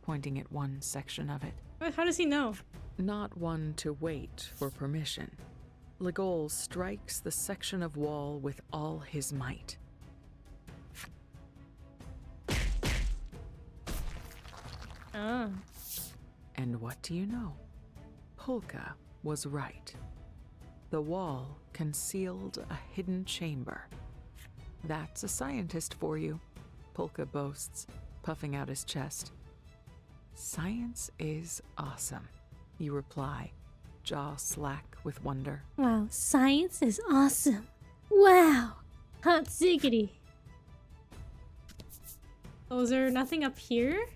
Speaker 2: pointing at one section of it.
Speaker 1: How does he know?
Speaker 2: Not one to wait for permission. Legol strikes the section of wall with all his might.
Speaker 1: Ah.
Speaker 2: And what do you know? Polka was right. The wall concealed a hidden chamber. That's a scientist for you, Polka boasts, puffing out his chest. Science is awesome, you reply, jaw slack with wonder.
Speaker 1: Wow, science is awesome. Wow, hot ziggity. Oh, is there nothing up here?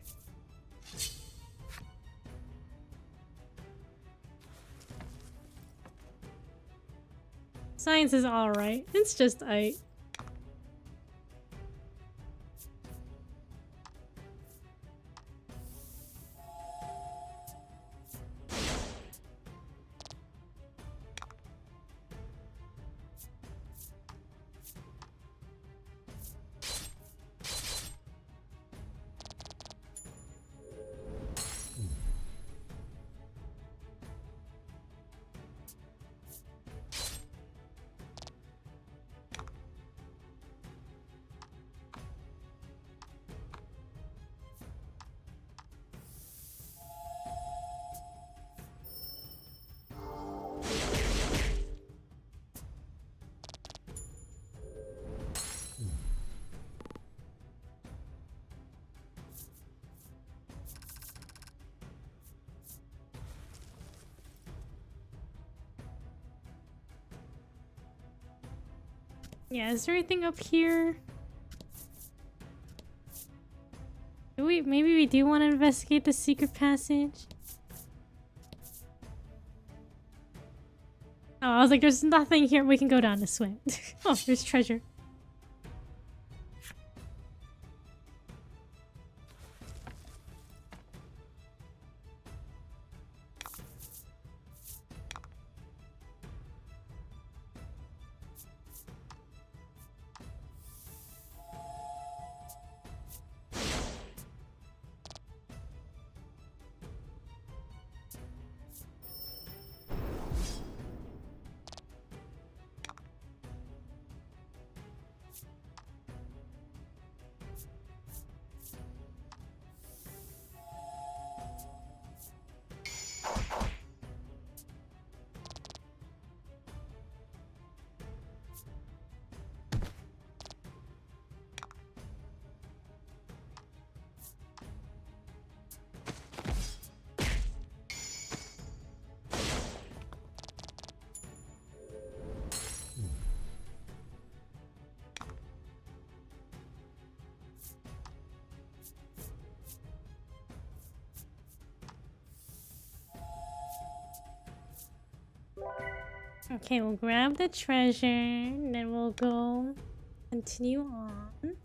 Speaker 1: Science is alright. It's just I. Yeah, is there anything up here? Maybe we do want to investigate the secret passage? Oh, I was like, there's nothing here. We can go down this way. Oh, there's treasure. Okay, we'll grab the treasure, and then we'll go continue on.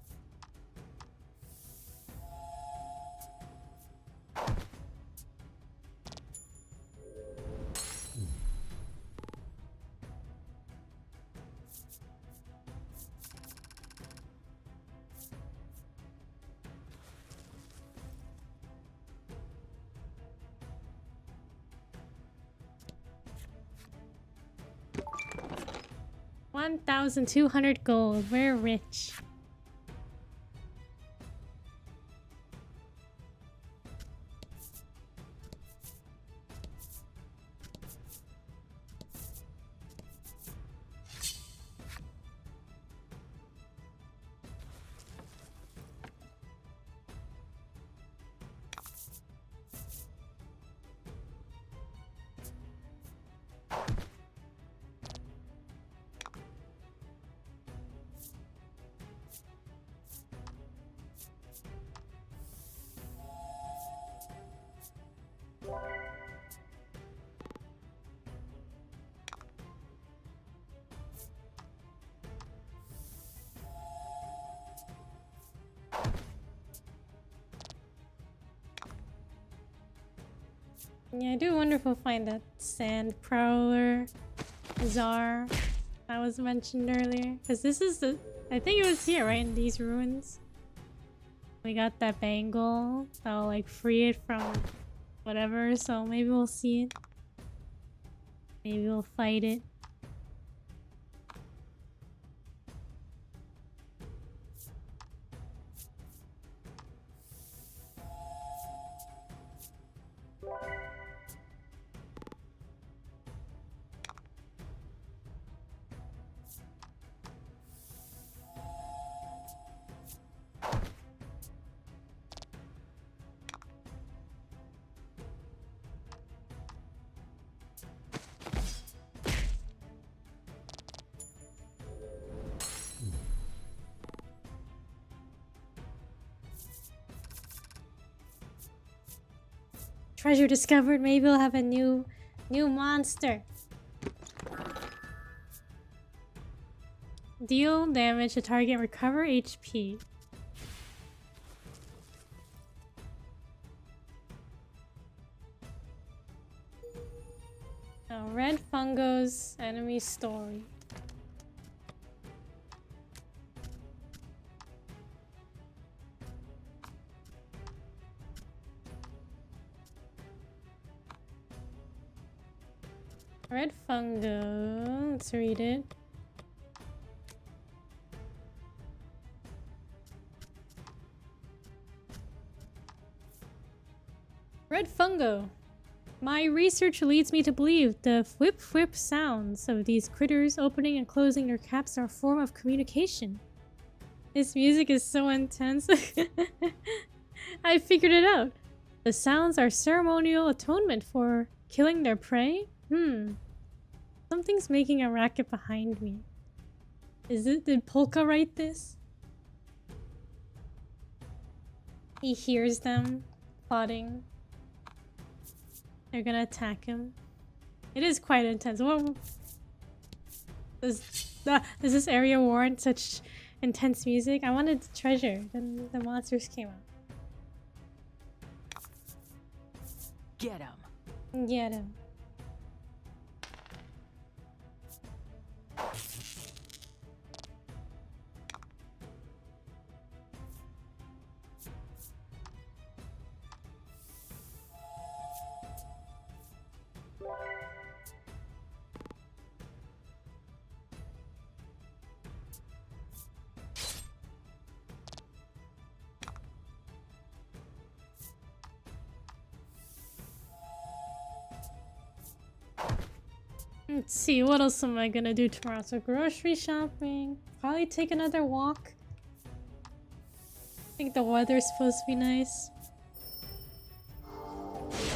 Speaker 1: $1,200 gold. We're rich. Yeah, I do wonder if we'll find that sand prowler czar that was mentioned earlier. Because this is the... I think it was here, right? In these ruins. We got that bangle that'll like free it from whatever. So maybe we'll see it. Maybe we'll fight it. Treasure discovered. Maybe we'll have a new monster. Deal damage to target, recover HP. Now, red fungo's enemy story. Red fungo. Let's read it. Red fungo. My research leads me to believe the whip whip sounds of these critters opening and closing their caps are a form of communication. This music is so intense. I figured it out. The sounds are ceremonial atonement for killing their prey? Something's making a racket behind me. Did Polka write this? He hears them plotting. They're gonna attack him. It is quite intense. What does this area warrant such intense music? I wanted treasure. Then the monsters came out.
Speaker 2: Get him.
Speaker 1: Get him. Let's see, what else am I gonna do tomorrow? So grocery shopping, probably take another walk. I think the weather's supposed to be nice.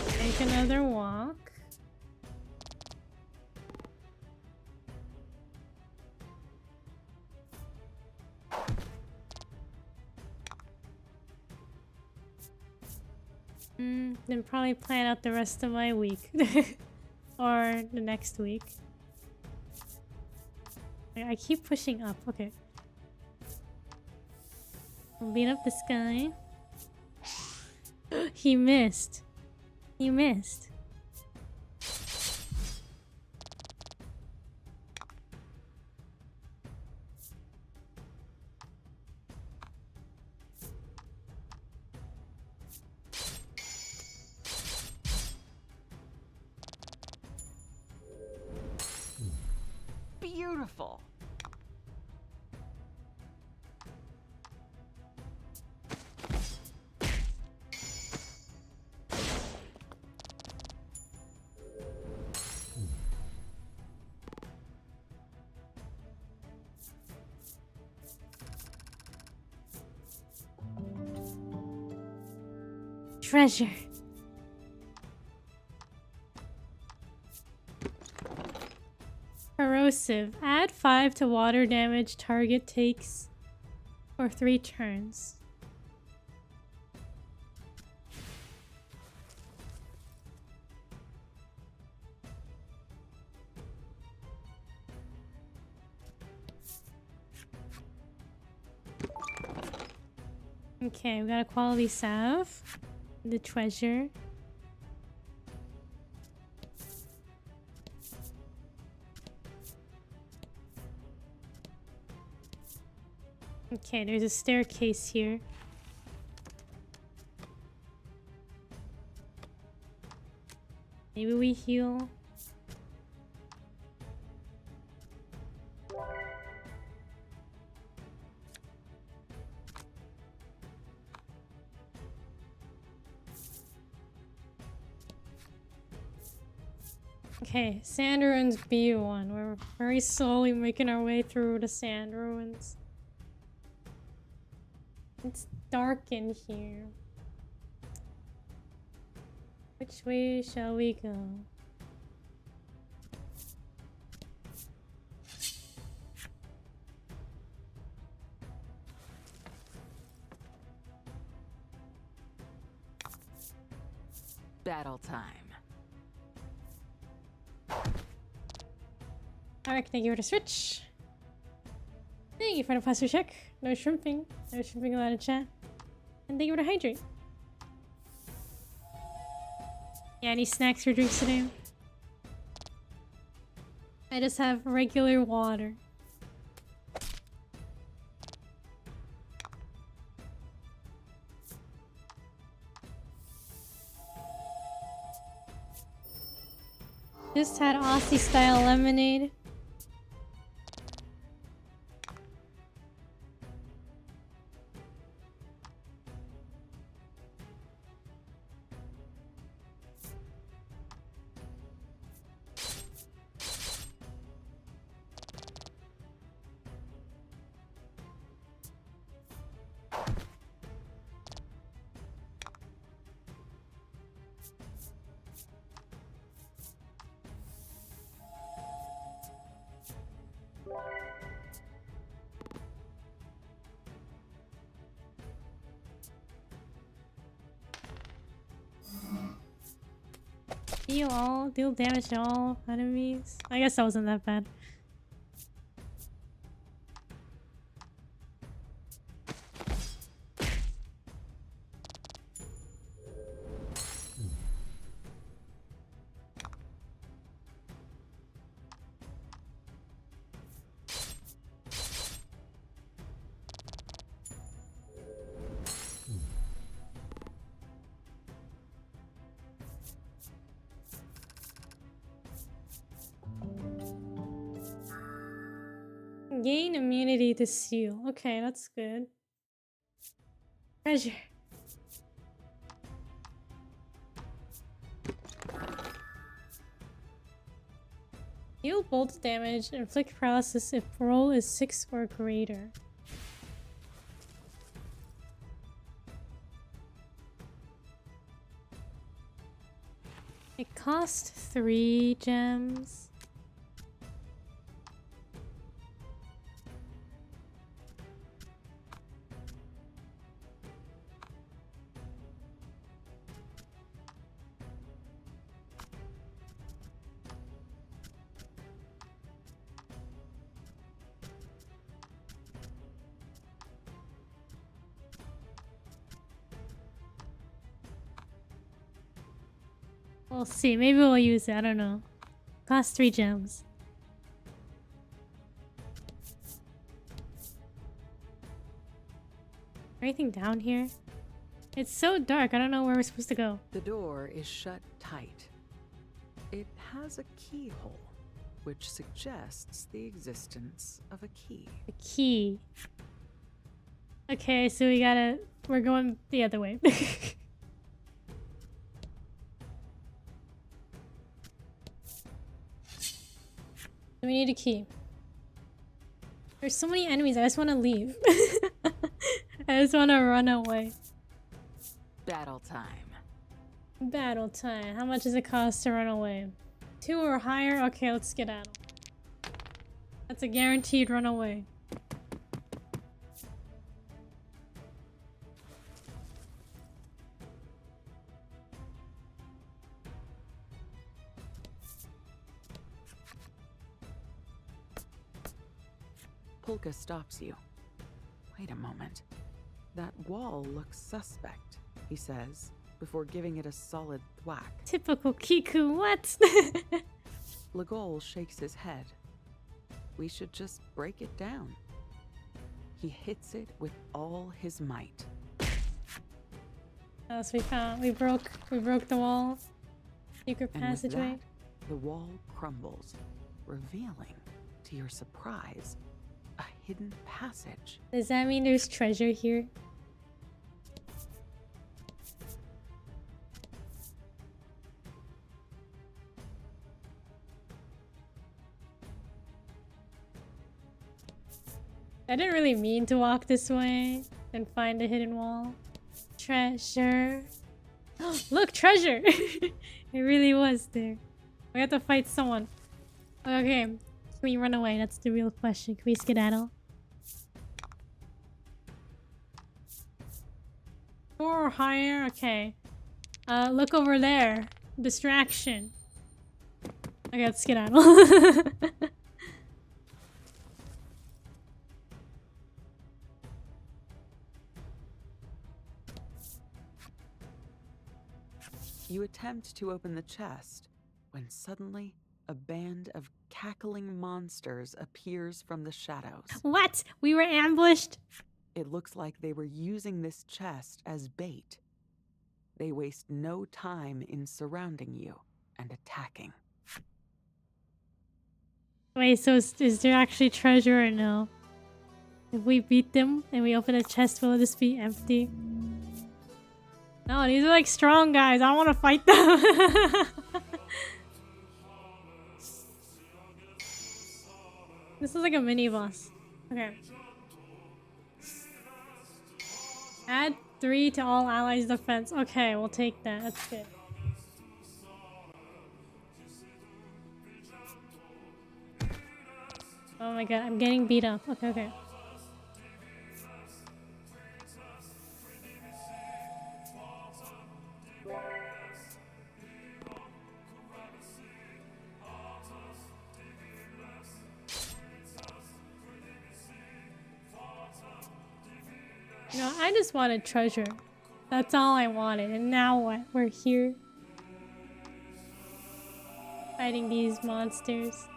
Speaker 1: Take another walk. Then probably plan out the rest of my week. Or the next week. I keep pushing up. Okay. Beat up this guy. He missed. He missed.
Speaker 2: Beautiful.
Speaker 1: Treasure. Corrosive. Add 5 to water damage target takes for 3 turns. Okay, we got a quality salve. The treasure. Okay, there's a staircase here. Maybe we heal. Okay, sand ruins B1. We're very slowly making our way through the sand ruins. It's dark in here. Which way shall we go?
Speaker 2: Battle time.
Speaker 1: Alright, thank you for the switch. Thank you for the faster check. No shrimping. No shrimping allowed in chat. And thank you for the hydrate. Yeah, any snacks or drinks today? I just have regular water. Just had Aussie style lemonade. Deal damage to all enemies. I guess that wasn't that bad. Gain immunity to seal. Okay, that's good. Treasure. Deal bolt damage, inflict paralysis if roll is 6 or greater. It cost 3 gems. We'll see. Maybe we'll use it. I don't know. Cost 3 gems. Anything down here? It's so dark. I don't know where we're supposed to go.
Speaker 2: The door is shut tight. It has a keyhole, which suggests the existence of a key.
Speaker 1: A key. Okay, so we're going the other way. We need a key. There's so many enemies. I just want to leave. I just want to run away.
Speaker 2: Battle time.
Speaker 1: Battle time. How much does it cost to run away? 2 or higher? Okay, let's skedaddle. That's a guaranteed runaway.
Speaker 2: Polka stops you. Wait a moment. That wall looks suspect, he says, before giving it a solid thwack.
Speaker 1: Typical Kiku, what?
Speaker 2: Legol shakes his head. We should just break it down. He hits it with all his might.
Speaker 1: Else we broke the wall. Secret passageway.
Speaker 2: And with that, the wall crumbles, revealing, to your surprise, a hidden passage.
Speaker 1: Does that mean there's treasure here? I didn't really mean to walk this way and find a hidden wall. Treasure. Look, treasure! It really was there. We have to fight someone. Okay, can we run away? That's the real question. Can we skedaddle? 4 or higher? Okay. Look over there. Distraction. Okay, let's skedaddle.
Speaker 2: You attempt to open the chest when suddenly a band of cackling monsters appears from the shadows.
Speaker 1: What? We were ambushed?
Speaker 2: It looks like they were using this chest as bait. They waste no time in surrounding you and attacking.
Speaker 1: Wait, so is there actually treasure or no? If we beat them and we open a chest, will this be empty? No, these are like strong guys. I don't want to fight them. This is like a mini boss. Okay. Add 3 to all allies' defense. Okay, we'll take that. That's good. Oh my god, I'm getting beat up. Okay, okay. No, I just wanted treasure. That's all I wanted. And now what? We're here. Fighting these monsters.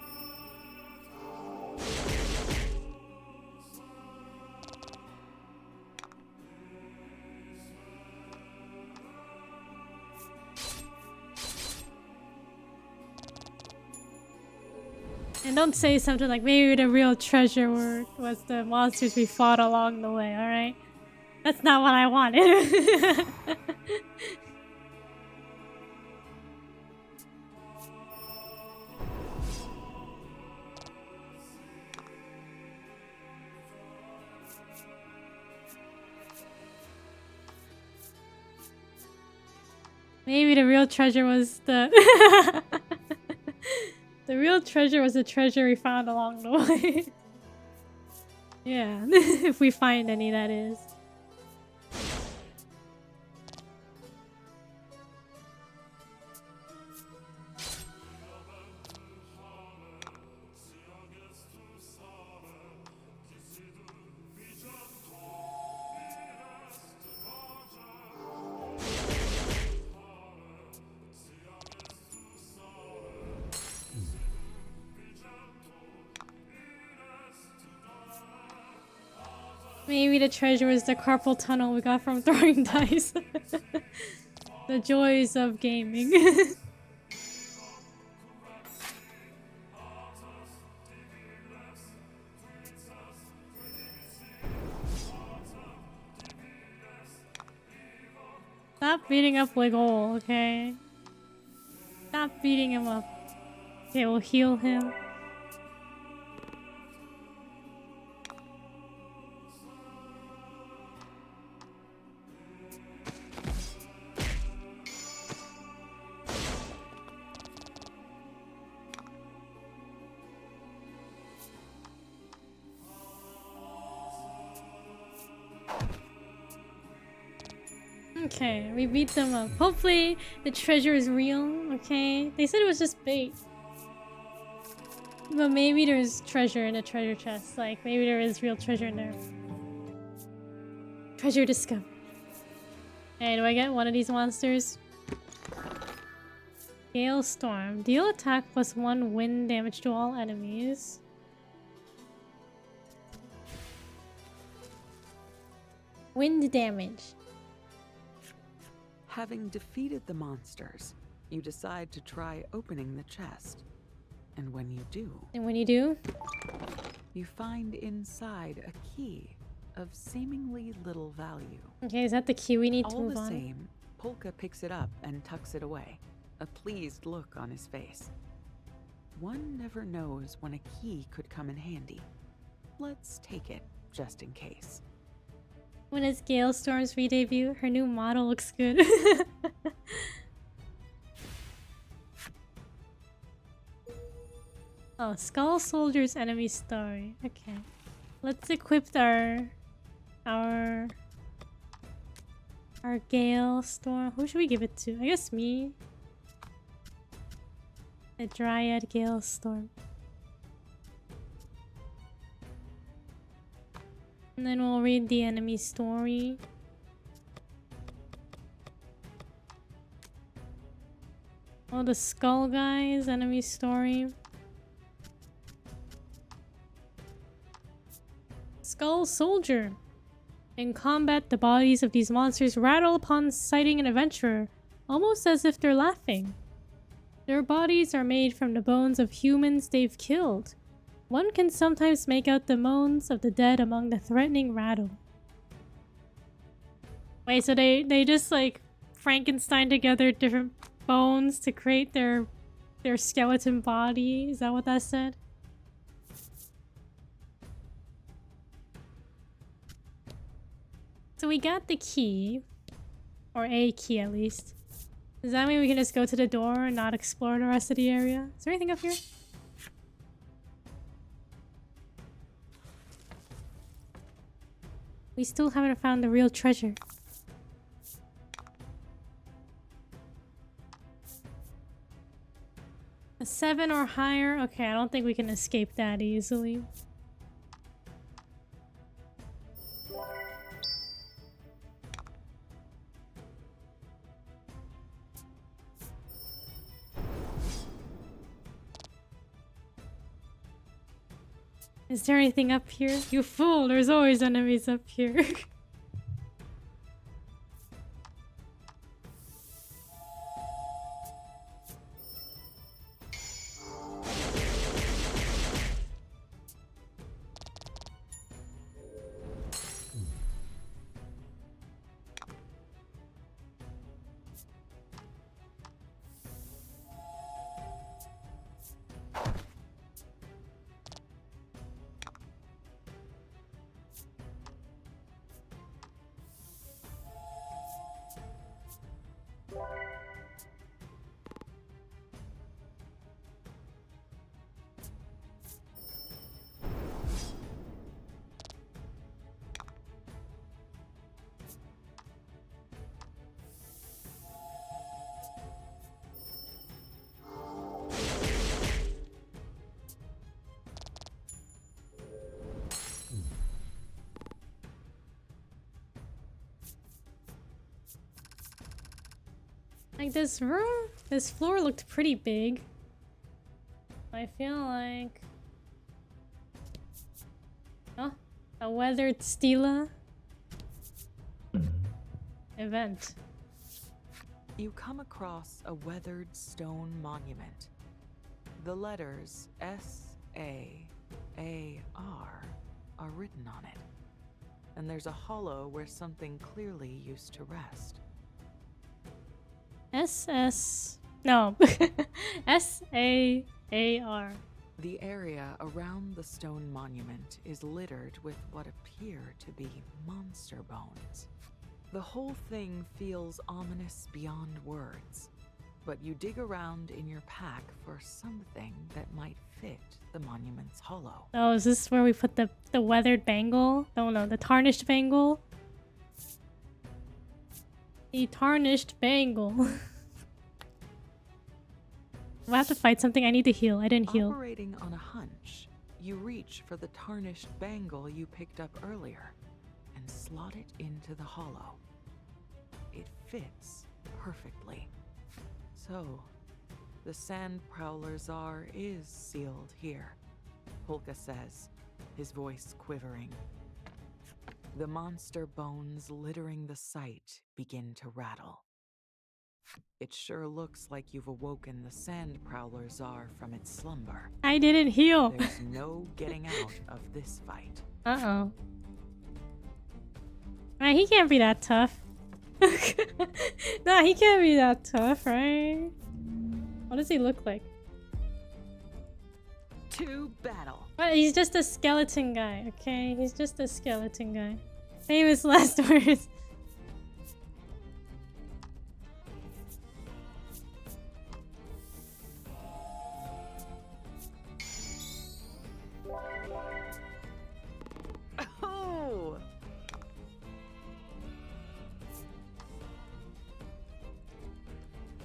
Speaker 1: And don't say something like maybe the real treasure was the monsters we fought along the way, alright? That's not what I wanted. Maybe the real treasure was the... The real treasure was the treasure we found along the way. Yeah, if we find any, that is. Maybe the treasure is the carpal tunnel we got from throwing dice. The joys of gaming. Stop beating up Wiggle, okay? Stop beating him up. Okay, we'll heal him. Okay, we beat them up. Hopefully the treasure is real, okay? They said it was just bait. But maybe there's treasure in a treasure chest. Like, maybe there is real treasure in there. Treasure discovered. Hey, do I get one of these monsters? Gale Storm. Deal attack plus 1 wind damage to all enemies. Wind damage.
Speaker 2: Having defeated the monsters, you decide to try opening the chest. And when you do, you find inside a key of seemingly little value.
Speaker 1: Okay, is that the key we need to move on?
Speaker 2: All the same, Polka picks it up and tucks it away, a pleased look on his face. One never knows when a key could come in handy. Let's take it, just in case.
Speaker 1: When it's Gale Storm's re-debut, her new model looks good. Oh, Skull Soldier's enemy story. Okay. Let's equip our Gale Storm. Who should we give it to? I guess me. A Dryad Gale Storm. And then we'll read the enemy story. Oh, the Skull Guys enemy story. Skull Soldier. In combat, the bodies of these monsters rattle upon sighting an adventurer, almost as if they're laughing. Their bodies are made from the bones of humans they've killed. One can sometimes make out the moans of the dead among the threatening rattle. Wait, so they just like Frankenstein together different bones to create their skeleton body? Is that what that said? So we got the key, or a key at least. Does that mean we can just go to the door and not explore the rest of the area? Is there anything up here? We still haven't found the real treasure. A 7 or higher? Okay, I don't think we can escape that easily. Is there anything up here? You fool, there's always enemies up here. Like this room, this floor looked pretty big. I feel like... Oh, A weathered stela. Event.
Speaker 2: You come across a weathered stone monument. The letters S-A-A-R are written on it. And there's a hollow where something clearly used to rest.
Speaker 1: No. S-A-A-R.
Speaker 2: The area around the stone monument is littered with what appear to be monster bones. The whole thing feels ominous beyond words, but you dig around in your pack for something that might fit the monument's hollow.
Speaker 1: Oh, is this where we put the weathered bangle? Oh no, the tarnished bangle. The tarnished bangle. I have to fight something. I need to heal. I didn't heal.
Speaker 2: Operating on a hunch, you reach for the tarnished bangle you picked up earlier and slot it into the hollow. It fits perfectly. So, the Sand Prowler Czar is sealed here, Polka says, his voice quivering. The monster bones littering the site begin to rattle. It sure looks like you've awoken the Sand Prowler Czar from its slumber.
Speaker 1: I didn't heal.
Speaker 2: There's no getting out of this fight.
Speaker 1: Uh-oh. Right, he can't be that tough. Nah, he can't be that tough, right? What does he look like?
Speaker 2: To battle.
Speaker 1: What? He's just a skeleton guy, okay? He's just a skeleton guy. Famous last words.
Speaker 2: Oh!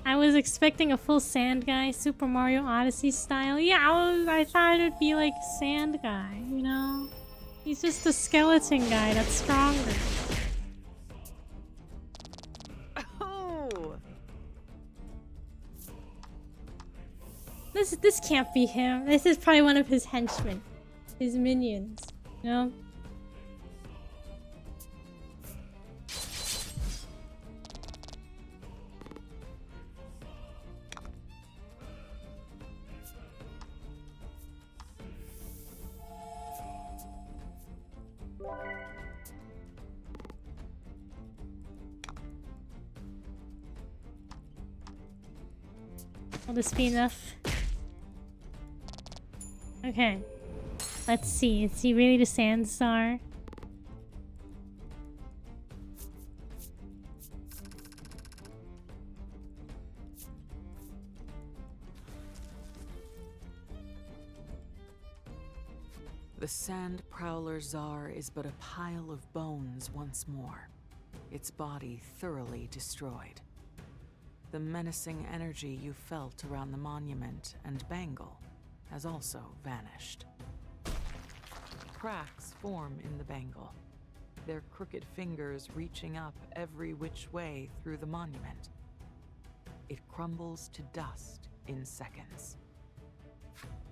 Speaker 1: I was expecting a full sand guy, Super Mario Odyssey style. Yeah, I thought it'd be like sand guy, you know? He's just a skeleton guy that's stronger.
Speaker 2: Oh!
Speaker 1: This can't be him. This is probably one of his henchmen. His minions, you know? Will this be enough? Okay. Let's see. Is he really the Sand Czar?
Speaker 2: The Sand Prowler Czar is but a pile of bones once more, its body thoroughly destroyed. The menacing energy you felt around the monument and bangle has also vanished. Cracks form in the bangle, their crooked fingers reaching up every which way through the monument. It crumbles to dust in seconds.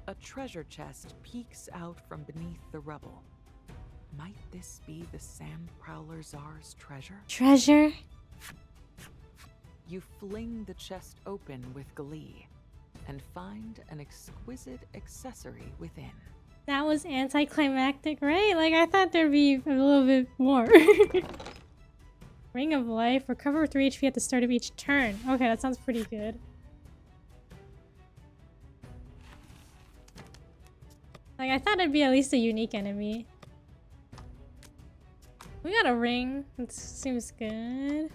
Speaker 2: A treasure chest peeks out from beneath the rubble. Might this be the Sand Prowler Czar's treasure?
Speaker 1: Treasure?
Speaker 2: You fling the chest open with glee and find an exquisite accessory within.
Speaker 1: That was anticlimactic, right? Like, I thought there'd be a little bit more. Ring of Life. Recover 3 HP at the start of each turn. Okay, that sounds pretty good. Like, I thought it'd be at least a unique enemy. We got a ring. That seems good.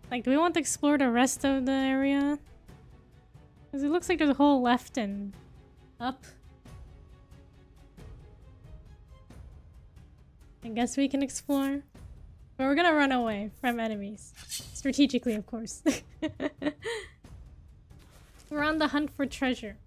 Speaker 1: Like, do we want to explore the rest of the area? Because it looks like there's a whole left and up. I guess we can explore. But we're gonna run away from enemies. Strategically, of course. We're on the hunt for treasure.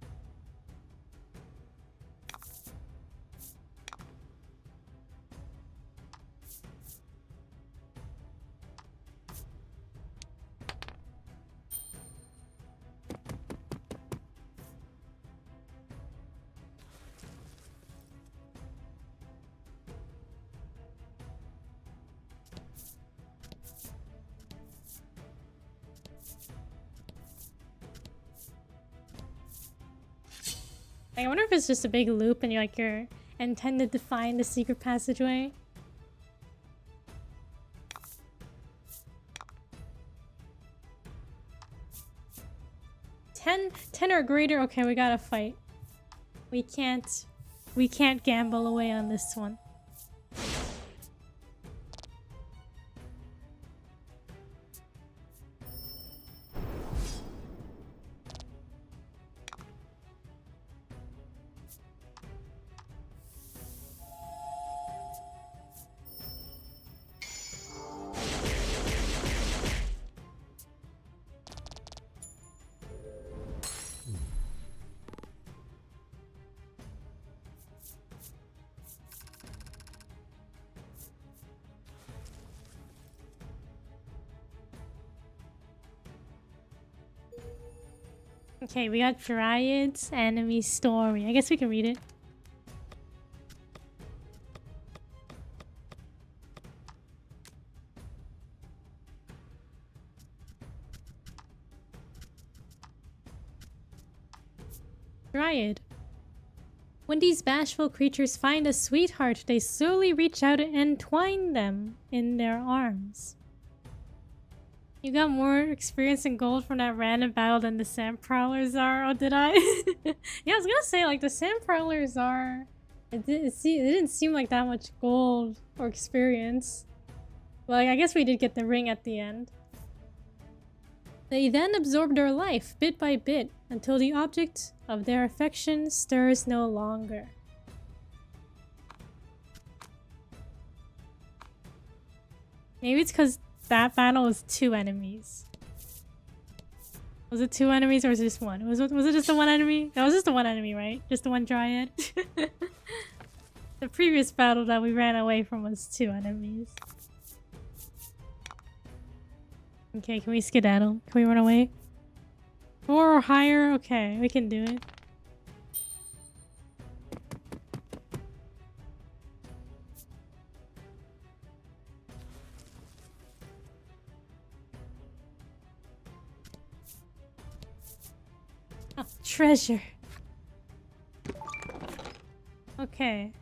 Speaker 1: Like, I wonder if it's just a big loop and you're intended to find the secret passageway. Ten or greater. Okay, we gotta fight. We can't gamble away on this one. Okay, we got Dryad's enemy story. I guess we can read it. Dryad. When these bashful creatures find a sweetheart, they slowly reach out and entwine them in their arms. You got more experience in gold from that random battle than the sand prowlers are. Oh, did I? Yeah, I was gonna say, like, the sand prowlers are... It didn't seem like that much gold or experience. Well, like, I guess we did get the ring at the end. They then absorb their life, bit by bit, until the object of their affection stirs no longer. Maybe it's because that battle was 2 enemies. Was it 2 enemies or was it just 1? Was it just the 1 enemy? That was just the 1 enemy, right? Just the 1 Dryad? The previous battle that we ran away from was 2 enemies. Okay, can we skedaddle? Can we run away? 4 or higher? Okay, we can do it. Oh, treasure. Okay.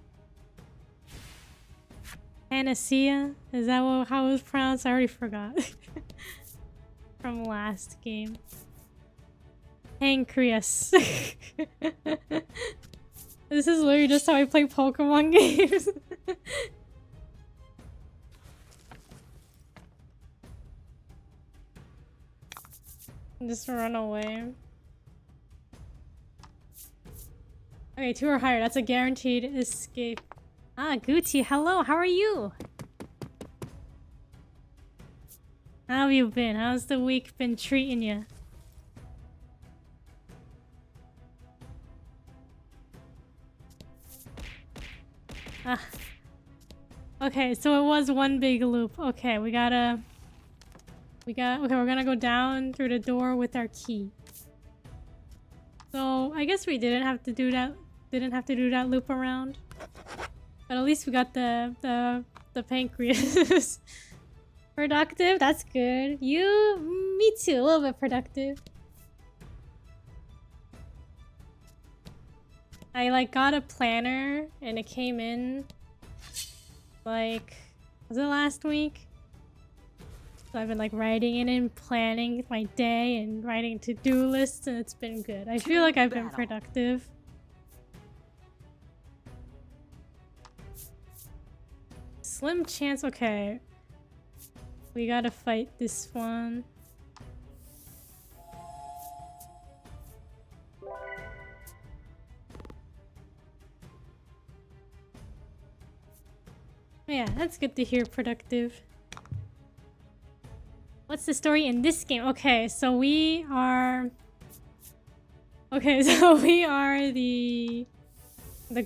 Speaker 1: Panacea? Is that how it was pronounced? I already forgot. From last game. Pancreas. This is literally just how I play Pokemon games. Just run away. Okay, 2 or higher. That's a guaranteed escape. Ah, Gucci, hello. How are you? How have you been? How's the week been treating you? Ah. Okay, so it was 1 big loop. Okay, okay, we're gonna go down through the door with our key. So I guess we didn't have to do that loop around. But at least we got the pancreas. Productive? That's good. Me too, a little bit productive. I like got a planner and it came in like, was it last week? So I've been like writing it and planning my day and writing to-do lists and it's been good. I feel like I've been productive. Slim chance, okay. We gotta fight this one. Yeah, that's good to hear, productive. What's the story in this game? Okay, so we are... Okay, so we are the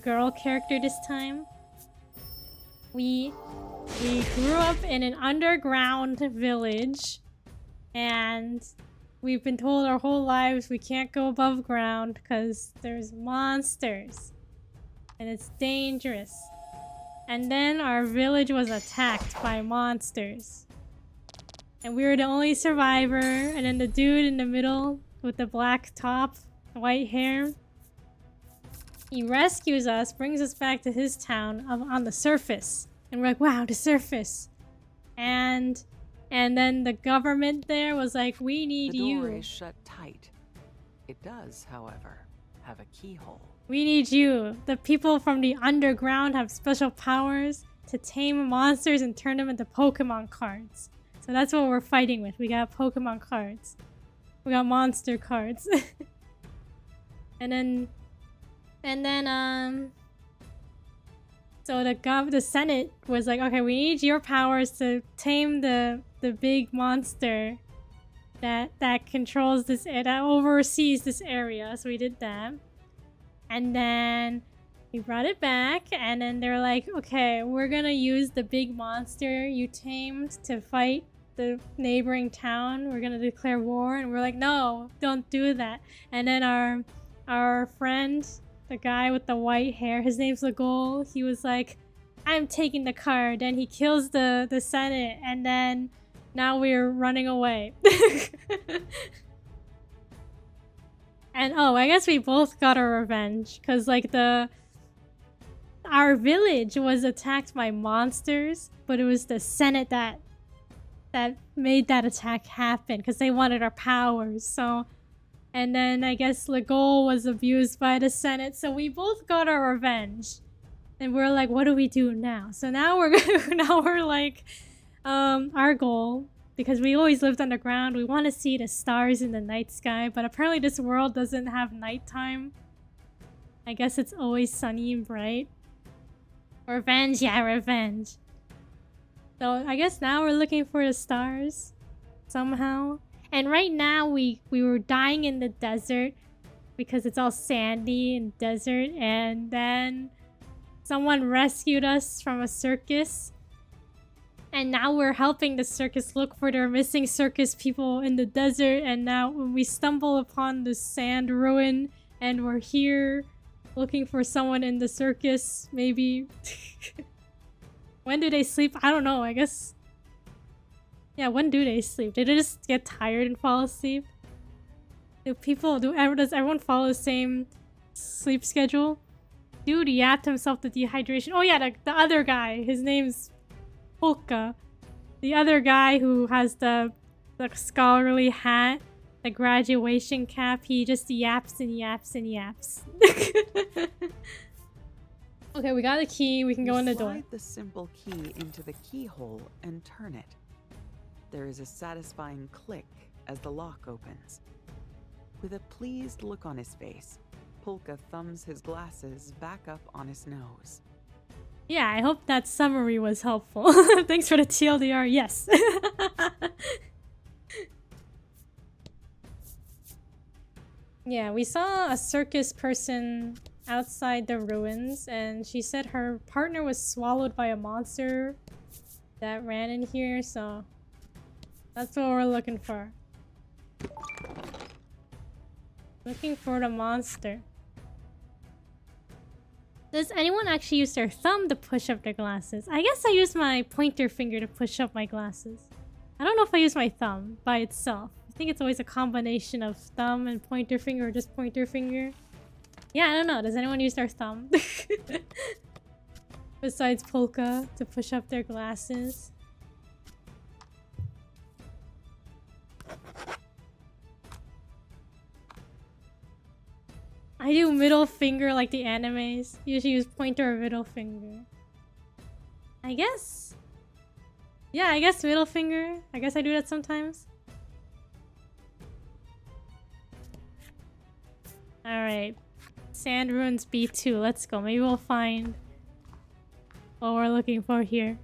Speaker 1: girl character this time. We grew up in an underground village and we've been told our whole lives we can't go above ground because there's monsters and it's dangerous. And then our village was attacked by monsters. And we were the only survivor, and then the dude in the middle with the black top, white hair, He rescues us, brings us back to his town on the surface. And we're like, wow, the surface. And then the government there was like, we need you.
Speaker 2: The door is shut tight. It does, however, have a keyhole.
Speaker 1: We need you. The people from the underground have special powers to tame monsters and turn them into Pokemon cards. So that's what we're fighting with. We got Pokemon cards. We got monster cards. and then so the Senate was like, okay, we need your powers to tame the big monster that controls this, that oversees this area. So we did that. And then we brought it back, and then they're like, okay, we're gonna use the big monster you tamed to fight the neighboring town. We're gonna declare war. And we're like, no, don't do that. And then our friend, the guy with the white hair, his name's Legol, he was like, I'm taking the card. And he kills the Senate, and then now we're running away. And oh, I guess we both got our revenge, because like our village was attacked by monsters, but it was the Senate that made that attack happen because they wanted our powers. So, and then I guess Legol was abused by the Senate, so we both got our revenge. And we're like, what do we do now? So now we're like, our goal, because we always lived underground, we want to see the stars in the night sky, but apparently this world doesn't have nighttime. I guess it's always sunny and bright. Revenge, yeah, revenge. So I guess now we're looking for the stars somehow. And right now we were dying in the desert because it's all sandy and desert, and then someone rescued us from a circus. And now we're helping the circus look for their missing circus people in the desert. And now when we stumble upon the sand ruin and we're here looking for someone in the circus, maybe. When do they sleep? I don't know, I guess. Yeah, when do they sleep? Did they just get tired and fall asleep? Does everyone follow the same sleep schedule? Dude yapped himself to dehydration. Oh yeah, the other guy. His name's Polka. The other guy who has the scholarly hat, the graduation cap, he just yaps and yaps and yaps. Okay, we got a key. We can go in the door.
Speaker 2: Slide the simple key into the keyhole and turn it. There is a satisfying click as the lock opens. With a pleased look on his face, Polka thumbs his glasses back up on his nose.
Speaker 1: Yeah, I hope that summary was helpful. Thanks for the TLDR, yes. Yeah, we saw a circus person outside the ruins, and she said her partner was swallowed by a monster that ran in here, so that's what we're looking for. Looking for the monster. Does anyone actually use their thumb to push up their glasses? I guess I use my pointer finger to push up my glasses. I don't know if I use my thumb by itself. I think it's always a combination of thumb and pointer finger, or just pointer finger. Yeah, I don't know. Does anyone use their thumb? Besides Polka to push up their glasses. I do middle finger like the animes. Usually use pointer or middle finger. I guess. Yeah, I guess middle finger. I guess I do that sometimes. Alright. Sand Ruins B2. Let's go. Maybe we'll find what we're looking for here.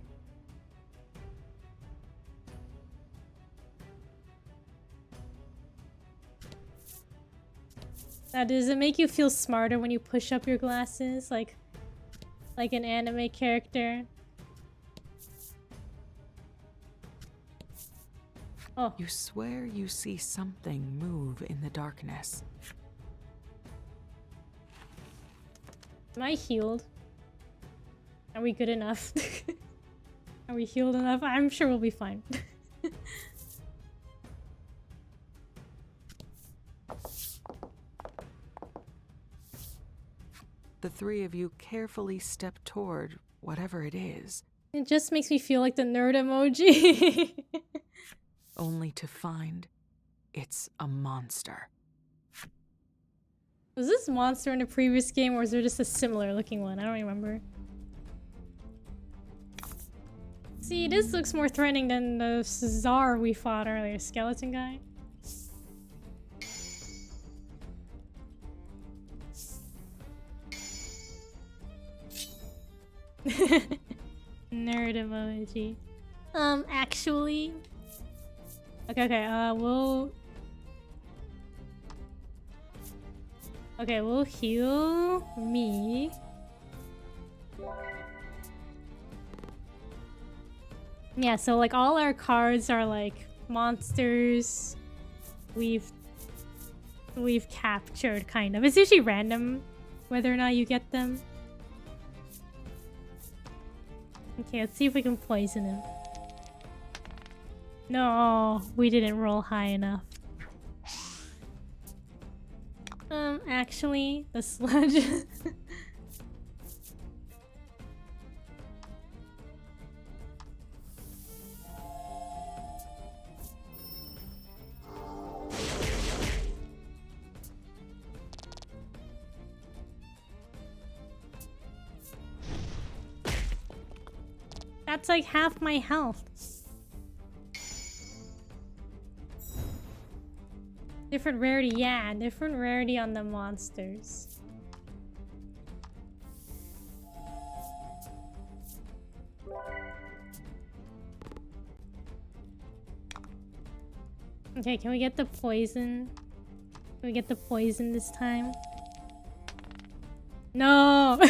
Speaker 1: Now, does it make you feel smarter when you push up your glasses? Like an anime character? Oh.
Speaker 2: You swear you see something move in the darkness.
Speaker 1: Am I healed? Are we good enough? Are we healed enough? I'm sure we'll be fine.
Speaker 2: The three of you carefully step toward whatever it is.
Speaker 1: It just makes me feel like the nerd emoji.
Speaker 2: Only to find it's a monster.
Speaker 1: Was this monster in the previous game, or was there just a similar looking one? I don't remember. See, this looks more threatening than the Czar we fought earlier. Skeleton guy. Nerd emoji. Actually... Okay, we'll heal me. Yeah, so like all our cards are like monsters we've captured, kind of. It's usually random whether or not you get them. Okay, let's see if we can poison him. No, we didn't roll high enough. Actually, the sludge. That's like half my health. Different rarity, yeah, different rarity on the monsters. Okay, can we get the poison? Can we get the poison this time? No!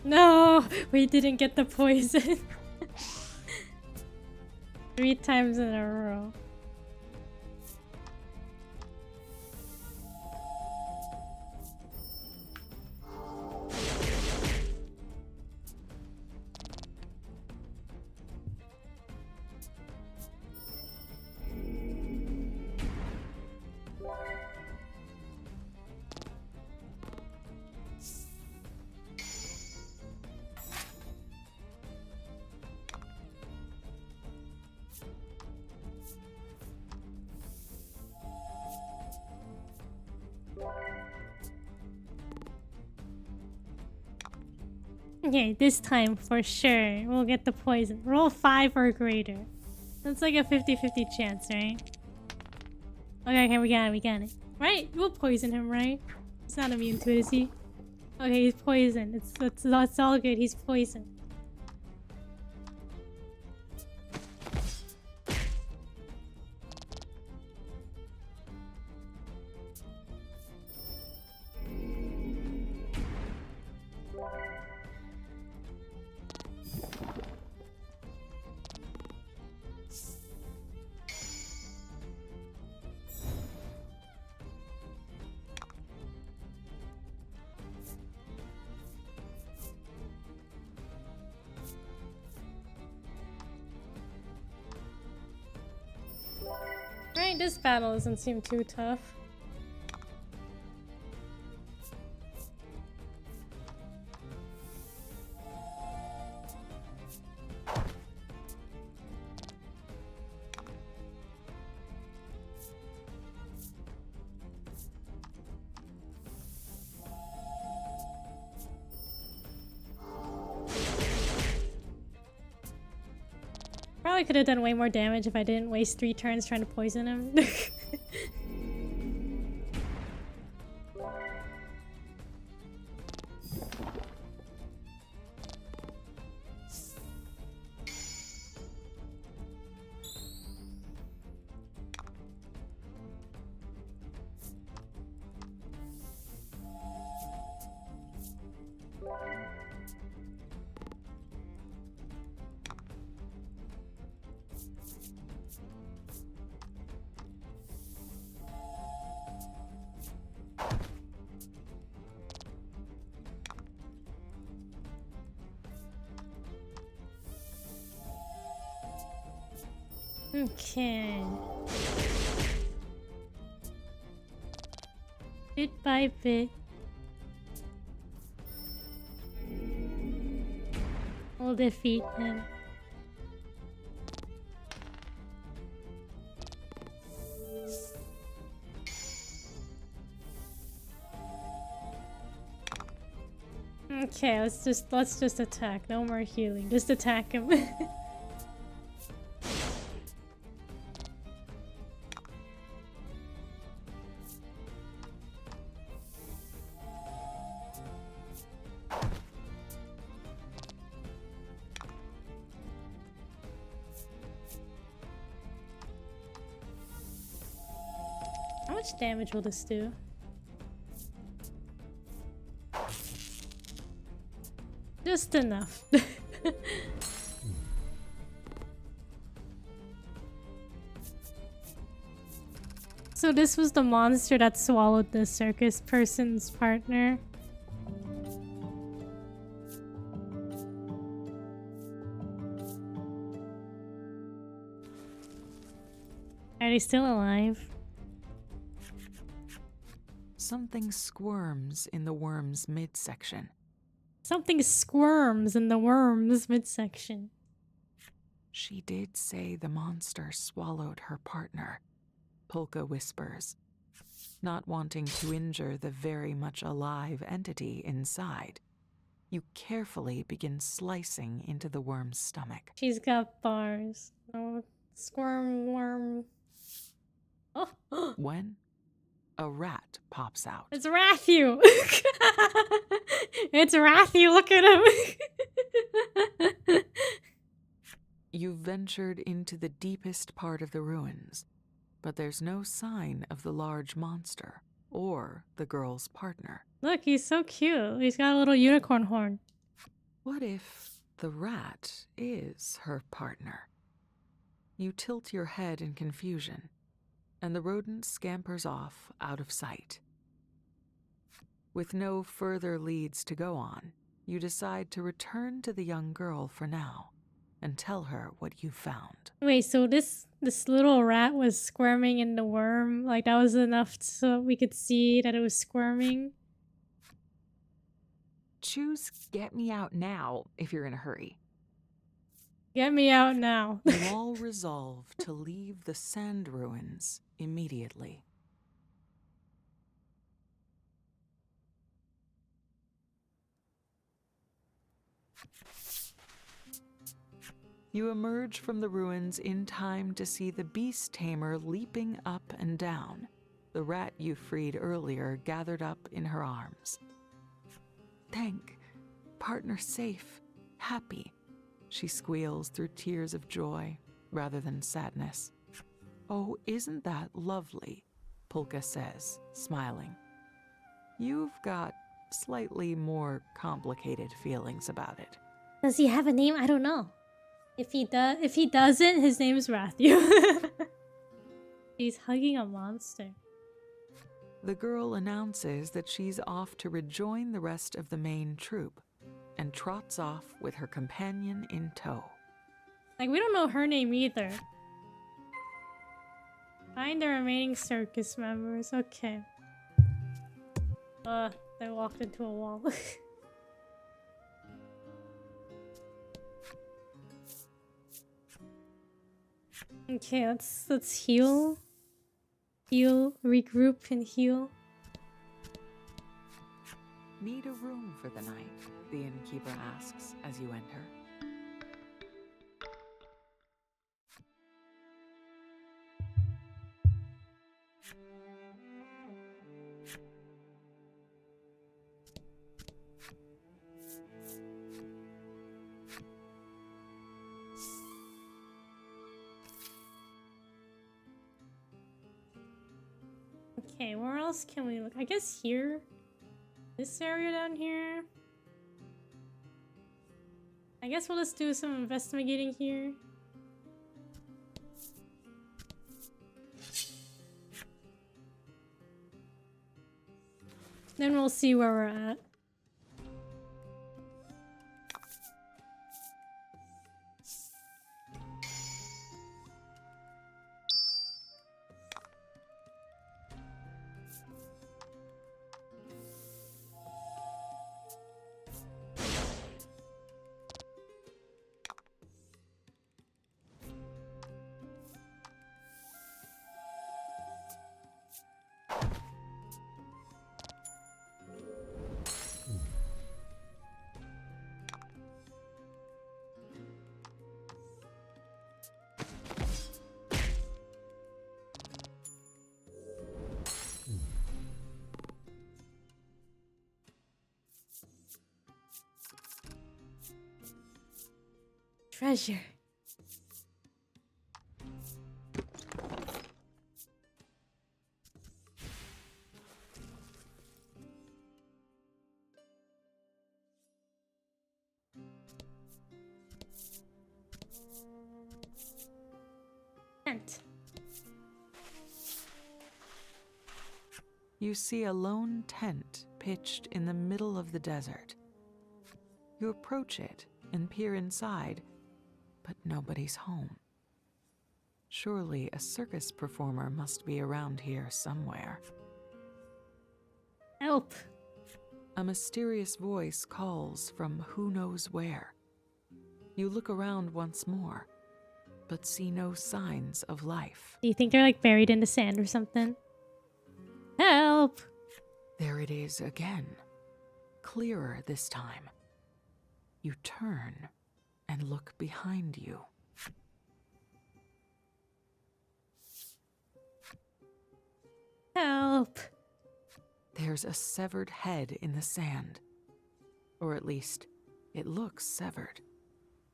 Speaker 1: No, we didn't get the poison. 3 times in a row. Okay, this time for sure we'll get the poison. Roll 5 or greater. That's like a 50-50 chance, right? Okay, we got it. Right? We'll poison him, right? He's not immune to it, is he? Okay, he's poisoned. It's all good. He's poisoned. Right, this battle doesn't seem too tough. Probably could have done way more damage if I didn't waste 3 turns trying to poison him. Okay. Bit by bit. We'll defeat him. Okay, let's just attack. No more healing. Just attack him. How much damage will this do? Just enough. So this was the monster that swallowed the circus person's partner. Are they still alive?
Speaker 2: Something squirms in the worm's midsection.
Speaker 1: Something squirms in the worm's midsection.
Speaker 2: She did say the monster swallowed her partner, Polka whispers, not wanting to injure the very much alive entity inside. You carefully begin slicing into the worm's stomach.
Speaker 1: She's got bars. Oh, squirm worm. Oh.
Speaker 2: When a rat pops out.
Speaker 1: It's Rathu! It's Rathu, look at him!
Speaker 2: You've ventured into the deepest part of the ruins, but there's no sign of the large monster or the girl's partner.
Speaker 1: Look, he's so cute. He's got a little unicorn horn.
Speaker 2: What if the rat is her partner? You tilt your head in confusion, and the rodent scampers off out of sight. With no further leads to go on, you decide to return to the young girl for now and tell her what you found.
Speaker 1: Wait, so this little rat was squirming in the worm? Like, that was enough so we could see that it was squirming?
Speaker 2: Choose get me out now if you're in a hurry.
Speaker 1: Get me out now.
Speaker 2: You all resolve to leave the sand ruins immediately. You emerge from the ruins in time to see the beast tamer leaping up and down, the rat you freed earlier gathered up in her arms. Thank, partner safe, happy, she squeals through tears of joy rather than sadness. Oh, isn't that lovely? Polka says, smiling. You've got slightly more complicated feelings about it.
Speaker 1: Does he have a name? I don't know. If he doesn't, his name is Rathu. He's hugging a monster.
Speaker 2: The girl announces that she's off to rejoin the rest of the main troop and trots off with her companion in tow.
Speaker 1: Like, we don't know her name either. Find the remaining circus members. Okay. They walked into a wall. Okay, let's heal. Heal, regroup, and heal.
Speaker 2: Need a room for the night? The innkeeper asks as you enter.
Speaker 1: Okay, where else can we look? I guess here? This area down here? I guess we'll just do some investigating here. Then we'll see where we're at. Treasure. Tent.
Speaker 2: You see a lone tent pitched in the middle of the desert. You approach it and peer inside, but nobody's home. Surely a circus performer must be around here somewhere.
Speaker 1: Help.
Speaker 2: A mysterious voice calls from who knows where. You look around once more, but see no signs of life.
Speaker 1: Do you think they're like buried in the sand or something? Help!
Speaker 2: There it is again. Clearer this time. You turn and look behind you.
Speaker 1: Help!
Speaker 2: There's a severed head in the sand. Or at least, it looks severed.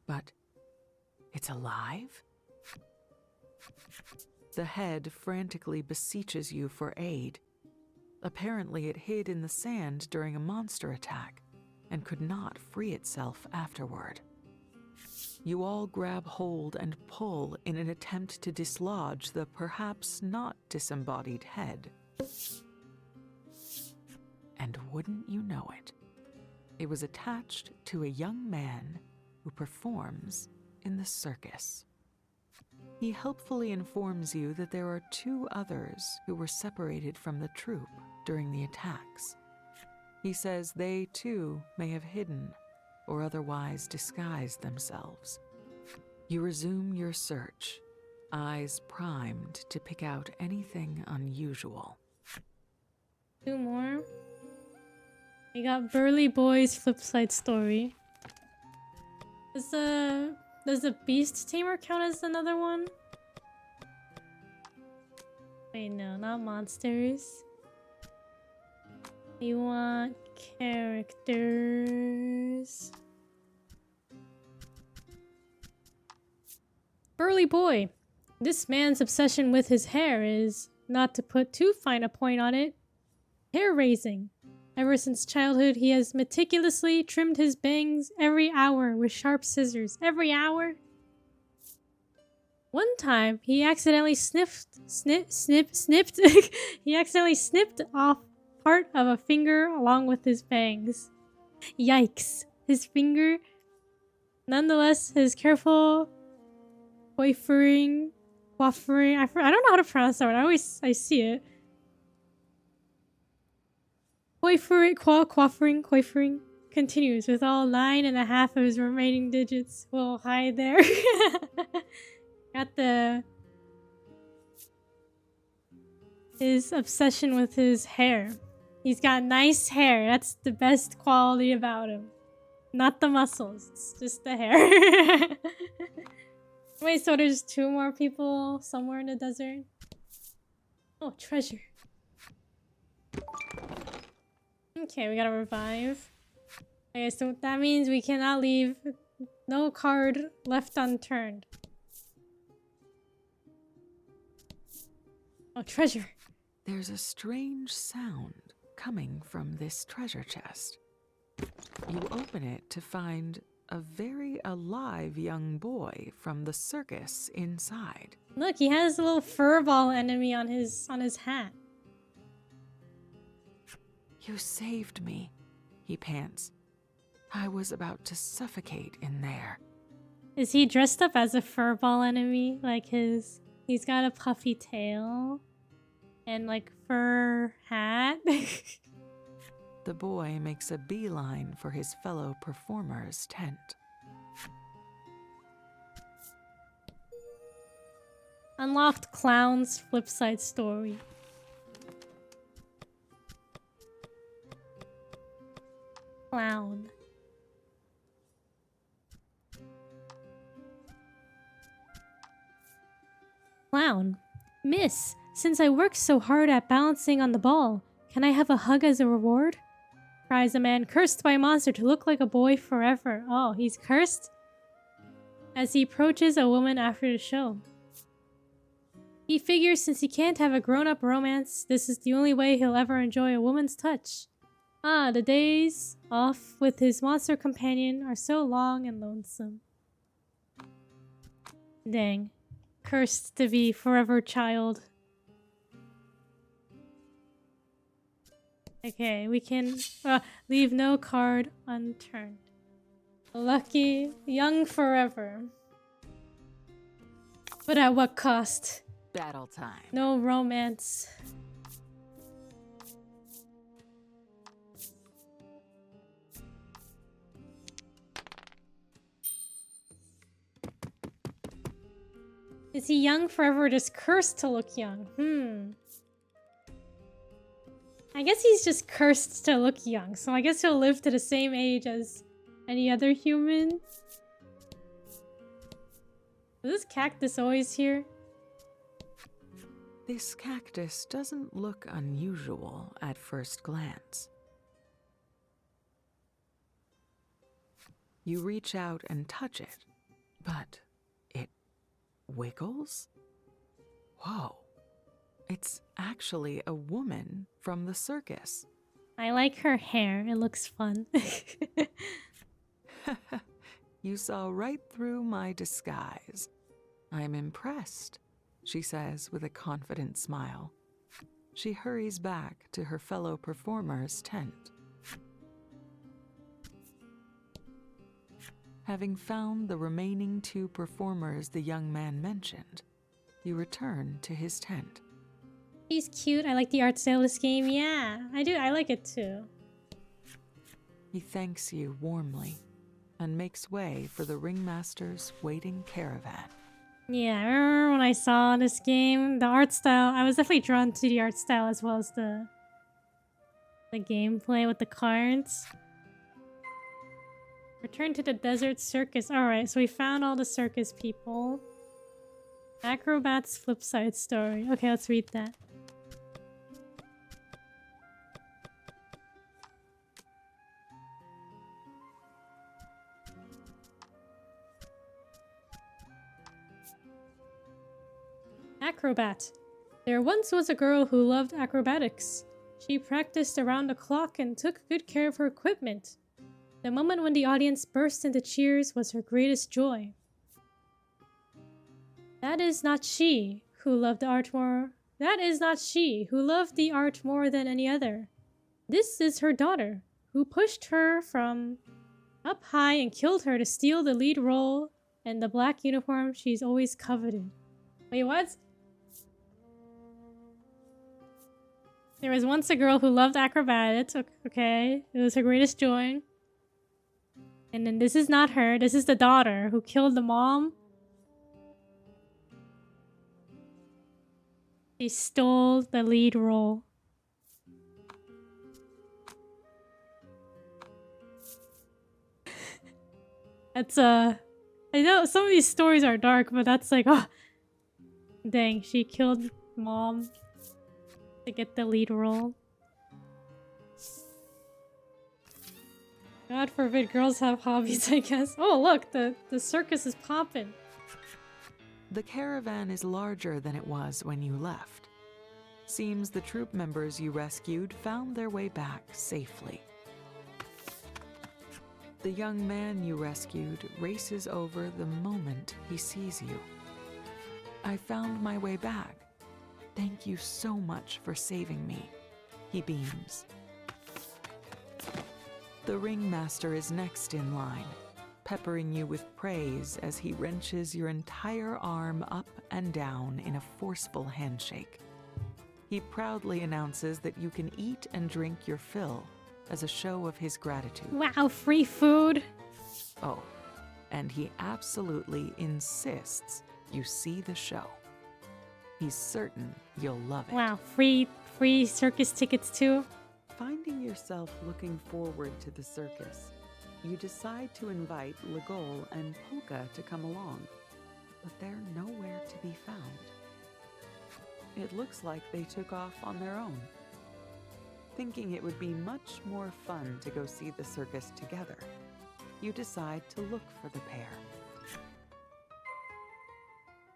Speaker 2: But it's alive? The head frantically beseeches you for aid. Apparently it hid in the sand during a monster attack and could not free itself afterward. You all grab hold and pull in an attempt to dislodge the perhaps not disembodied head. And wouldn't you know it, it was attached to a young man who performs in the circus. He helpfully informs you that there are 2 others who were separated from the troupe during the attacks. He says they too may have hidden or otherwise disguised themselves. You resume your search, eyes primed to pick out anything unusual.
Speaker 1: 2 more. We got Burly Boy's flip side story. Does the Beast Tamer count as another one? Wait, no, not monsters. You want characters. Burly Boy. This man's obsession with his hair is, not to put too fine a point on it, hair-raising. Ever since childhood, he has meticulously trimmed his bangs every hour with sharp scissors. Every hour? One time, he accidentally snipped he accidentally snipped off part of a finger along with his bangs. Yikes. His finger. Nonetheless, his careful coiffing, I don't know how to pronounce that word. I see it. Coiffing continues with all 9.5 of his remaining digits. Will hide there. Got his obsession with his hair. He's got nice hair. That's the best quality about him. Not the muscles. It's just the hair. Wait, so there's 2 more people somewhere in the desert? Oh, treasure. Okay, we gotta revive. Okay, so that means we cannot leave. No card left unturned. Oh, treasure.
Speaker 2: There's a strange sound coming from this treasure chest. You open it to find a very alive young boy from the circus inside.
Speaker 1: Look, he has a little furball enemy on his hat.
Speaker 2: You saved me, he pants. I was about to suffocate in there.
Speaker 1: Is he dressed up as a furball enemy? Like he's got a puffy tail and like fur hat.
Speaker 2: The boy makes a beeline for his fellow performer's tent.
Speaker 1: Unlocked Clown's flip side story. Clown. Clown. Miss, since I worked so hard at balancing on the ball, can I have a hug as a reward? Cries a man cursed by a monster to look like a boy forever. Oh, he's cursed? as he approaches a woman after the show. He figures since he can't have a grown-up romance, this is the only way he'll ever enjoy a woman's touch. Ah, the days off with his monster companion are so long and lonesome. Dang. Cursed to be forever child. Okay, we can leave no card unturned. Lucky, young forever. But at what cost?
Speaker 2: Battle time.
Speaker 1: No romance. Is he young forever or just cursed to look young? I guess he's just cursed to look young, so I guess he'll live to the same age as any other human. Is this cactus always here?
Speaker 2: This cactus doesn't look unusual at first glance. You reach out and touch it, but it wiggles? Whoa. It's actually a woman from the circus.
Speaker 1: I like her hair. It looks fun.
Speaker 2: You saw right through my disguise. I'm impressed, she says with a confident smile. She hurries back to her fellow performer's tent. Having found the remaining 2 performers the young man mentioned, you return to his tent.
Speaker 1: He's cute. I like the art style of this game. Yeah, I do. I like it too.
Speaker 2: He thanks you warmly and makes way for the ringmaster's waiting caravan.
Speaker 1: Yeah, I remember when I saw this game, the art style, I was definitely drawn to the art style as well as the gameplay with the cards. Return to the desert circus. Alright, so we found all the circus people. Acrobat's flip side story. Okay, let's read that. Acrobat. There once was a girl who loved acrobatics. She practiced around the clock and took good care of her equipment. The moment when the audience burst into cheers was her greatest joy. That is not she who loved the art more. That is not she who loved the art more than any other. This is her daughter, who pushed her from up high and killed her to steal the lead role and the black uniform she's always coveted. Wait, what? There was once a girl who loved acrobatics. Okay, it was her greatest joy. And then this is not her. This is the daughter who killed the mom. She stole the lead role. That's I know some of these stories are dark, but that's like, oh, dang, she killed mom to get the lead role. God forbid girls have hobbies, I guess. Oh, look, the circus is popping.
Speaker 2: The caravan is larger than it was when you left. Seems the troop members you rescued found their way back safely. The young man you rescued races over the moment he sees you. I found my way back. Thank you so much for saving me. He beams. The ringmaster is next in line, peppering you with praise as he wrenches your entire arm up and down in a forceful handshake. He proudly announces that you can eat and drink your fill as a show of his gratitude.
Speaker 1: Wow, free food!
Speaker 2: Oh, and he absolutely insists you see the show. He's certain you'll love it.
Speaker 1: Wow, free circus tickets too?
Speaker 2: Finding yourself looking forward to the circus, you decide to invite Legol and Polka to come along, but they're nowhere to be found. It looks like they took off on their own. Thinking it would be much more fun to go see the circus together, you decide to look for the pair.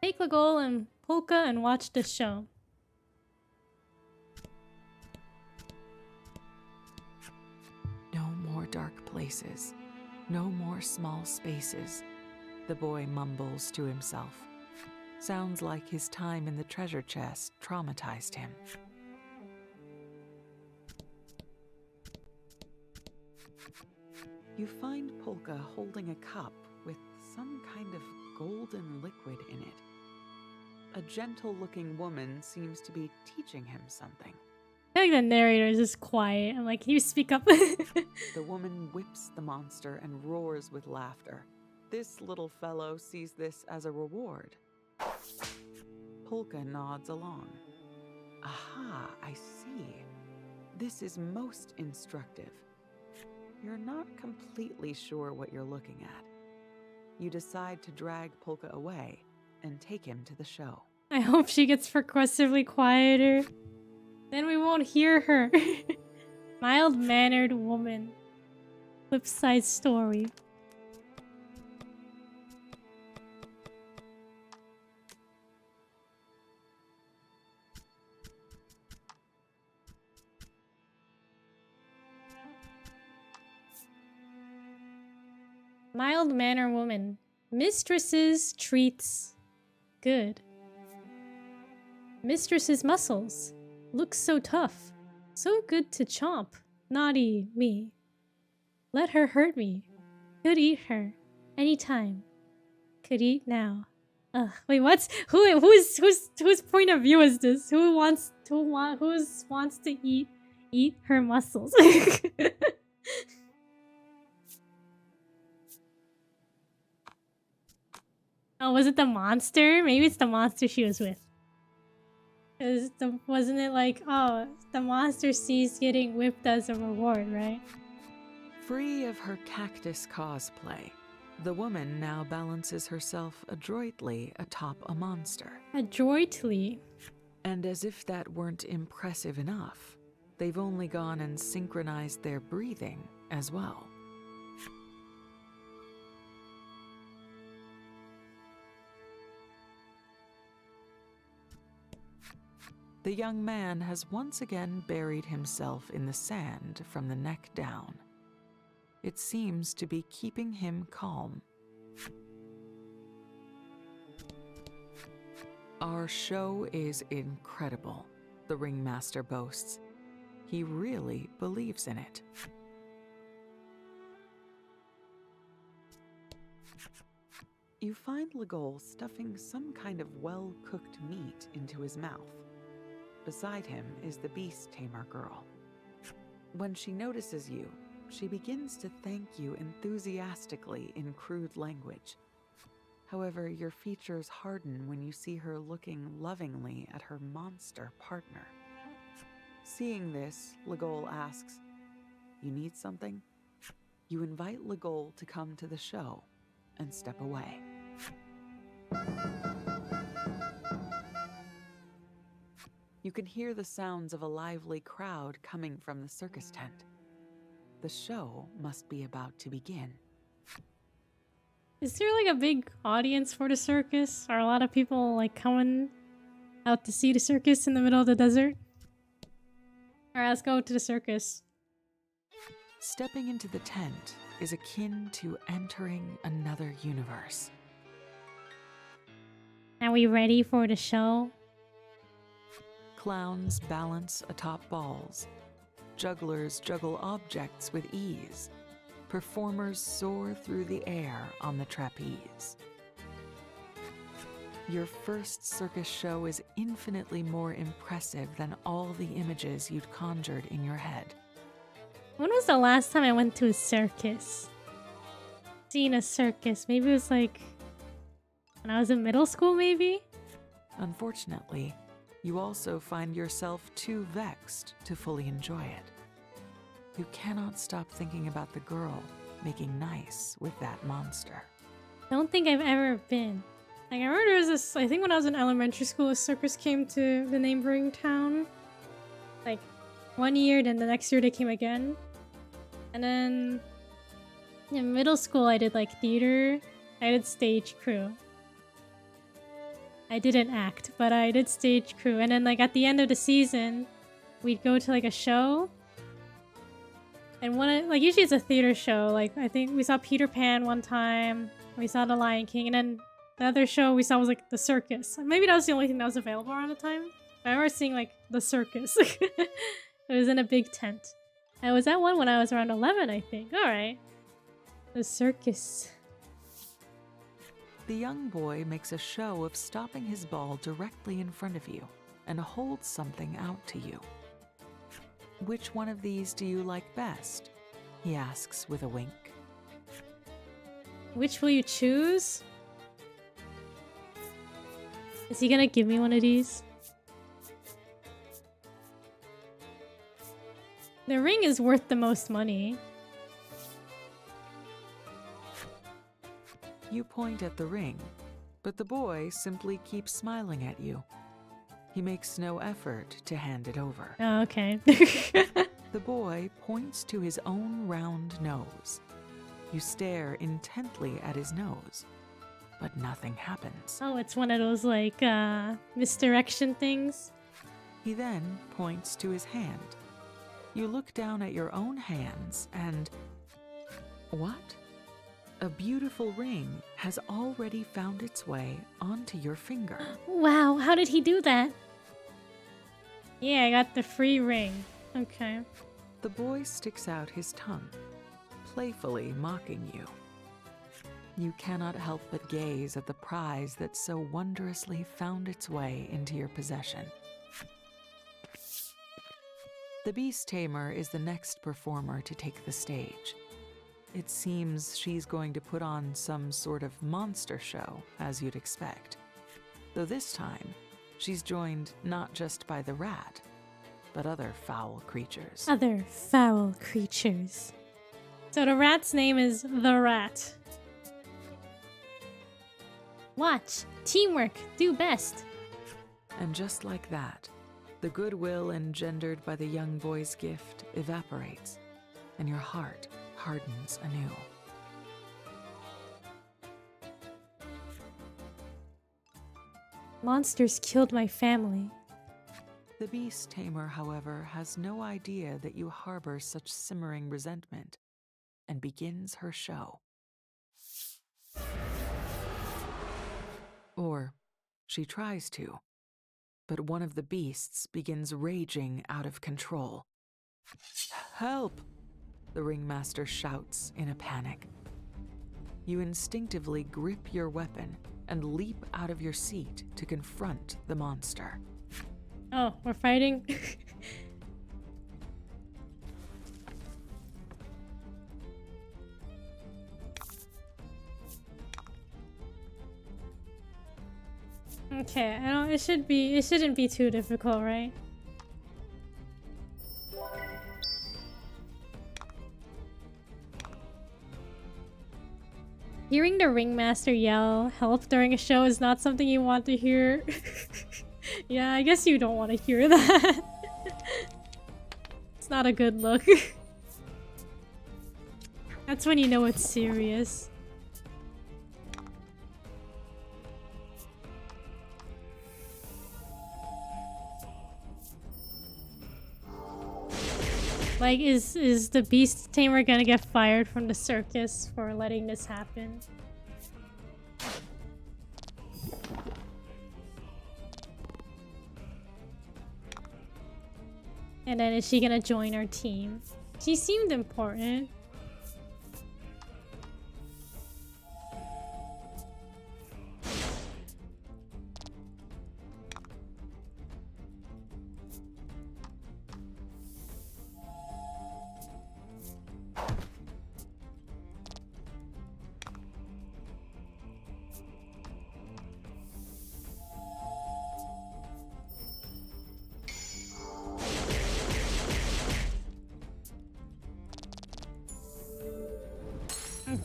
Speaker 1: Take Legole and Polka and watch the show.
Speaker 2: No more dark places. No more small spaces. The boy mumbles to himself. Sounds like his time in the treasure chest traumatized him. You find Polka holding a cup with some kind of golden liquid in it. A gentle-looking woman seems to be teaching him something.
Speaker 1: I feel like the narrator is just quiet. I'm like, can you speak up?
Speaker 2: The woman whips the monster and roars with laughter. This little fellow sees this as a reward. Polka nods along. Aha, I see. This is most instructive. You're not completely sure what you're looking at. You decide to drag Polka away and take him to the show.
Speaker 1: I hope she gets progressively quieter. Then we won't hear her. Mild-mannered woman. Flipside story. Mild-mannered woman. Mistress's treats good. Mistress's muscles. Looks so tough. So good to chomp. Naughty me. Let her hurt me. Could eat her. Anytime. Could eat now. Ugh. Wait, what's whose point of view is this? Who wants to eat her muscles? Oh, was it the monster? Maybe it's the monster she was with. Wasn't it like, oh, the monster sees getting whipped as a reward, right?
Speaker 2: Free of her cactus cosplay, the woman now balances herself adroitly atop a monster.
Speaker 1: Adroitly?
Speaker 2: And as if that weren't impressive enough, they've only gone and synchronized their breathing as well. The young man has once again buried himself in the sand from the neck down. It seems to be keeping him calm. Our show is incredible, the ringmaster boasts. He really believes in it. You find Legole stuffing some kind of well-cooked meat into his mouth. Beside him is the beast tamer girl. When she notices you, she begins to thank you enthusiastically in crude language. However, your features harden when you see her looking lovingly at her monster partner. Seeing this, Legole asks, "You need something?" You invite Legole to come to the show and step away. You can hear the sounds of a lively crowd coming from the circus tent. The show must be about to begin.
Speaker 1: Is there like a big audience for the circus? Are a lot of people like coming out to see the circus in the middle of the desert? Alright, let's go to the circus.
Speaker 2: Stepping into the tent is akin to entering another universe.
Speaker 1: Are we ready for the show?
Speaker 2: Clowns balance atop balls. Jugglers juggle objects with ease. Performers soar through the air on the trapeze. Your first circus show is infinitely more impressive than all the images you'd conjured in your head.
Speaker 1: When was the last time I went to a circus? Seen a circus. Maybe it was like when I was in middle school, maybe?
Speaker 2: Unfortunately, you also find yourself too vexed to fully enjoy it. You cannot stop thinking about the girl making nice with that monster.
Speaker 1: Don't think I've ever been. Like, I remember there was this, I think when I was in elementary school, a circus came to the neighboring town. Like, one year, then the next year they came again. And then in middle school, I did like theater. I did stage crew. I didn't act, but I did stage crew. And then like at the end of the season, we'd go to like a show. And like usually it's a theater show. Like I think we saw Peter Pan one time. We saw The Lion King, and then the other show we saw was like the circus. Maybe that was the only thing that was available around the time. But I remember seeing like the circus. It was in a big tent. I was at one when I was around 11, I think. All right. The circus.
Speaker 2: The young boy makes a show of stopping his ball directly in front of you and holds something out to you. Which one of these do you like best? He asks with a wink.
Speaker 1: Which will you choose? Is he gonna give me one of these? The ring is worth the most money.
Speaker 2: You point at the ring, but the boy simply keeps smiling at you. He makes no effort to hand it over.
Speaker 1: Oh, okay.
Speaker 2: The boy points to his own round nose. You stare intently at his nose, but nothing happens.
Speaker 1: Oh, it's one of those like misdirection things.
Speaker 2: He then points to his hand. You look down at your own hands and... What? A beautiful ring has already found its way onto your finger.
Speaker 1: Wow, how did he do that? Yeah, I got the free ring. Okay.
Speaker 2: The boy sticks out his tongue, playfully mocking you. You cannot help but gaze at the prize that so wondrously found its way into your possession. The beast tamer is the next performer to take the stage. It seems she's going to put on some sort of monster show, as you'd expect. Though this time, she's joined not just by the rat, but other foul creatures.
Speaker 1: Other foul creatures. So the rat's name is the Rat. Watch. Teamwork. Do best.
Speaker 2: And just like that, the goodwill engendered by the young boy's gift evaporates, and your heart hardens anew.
Speaker 1: Monsters killed my family.
Speaker 2: The beast tamer, however, has no idea that you harbor such simmering resentment, and begins her show. Or she tries to, but one of the beasts begins raging out of control. Help! The ringmaster shouts in a panic. You instinctively grip your weapon and leap out of your seat to confront the monster.
Speaker 1: Oh, we're fighting? Okay, it shouldn't be too difficult, right? Hearing the ringmaster yell help during a show is not something you want to hear. Yeah, I guess you don't want to hear that. It's not a good look. That's when you know it's serious. Like, is the beast tamer gonna get fired from the circus for letting this happen? And then is she gonna join our team? She seemed important.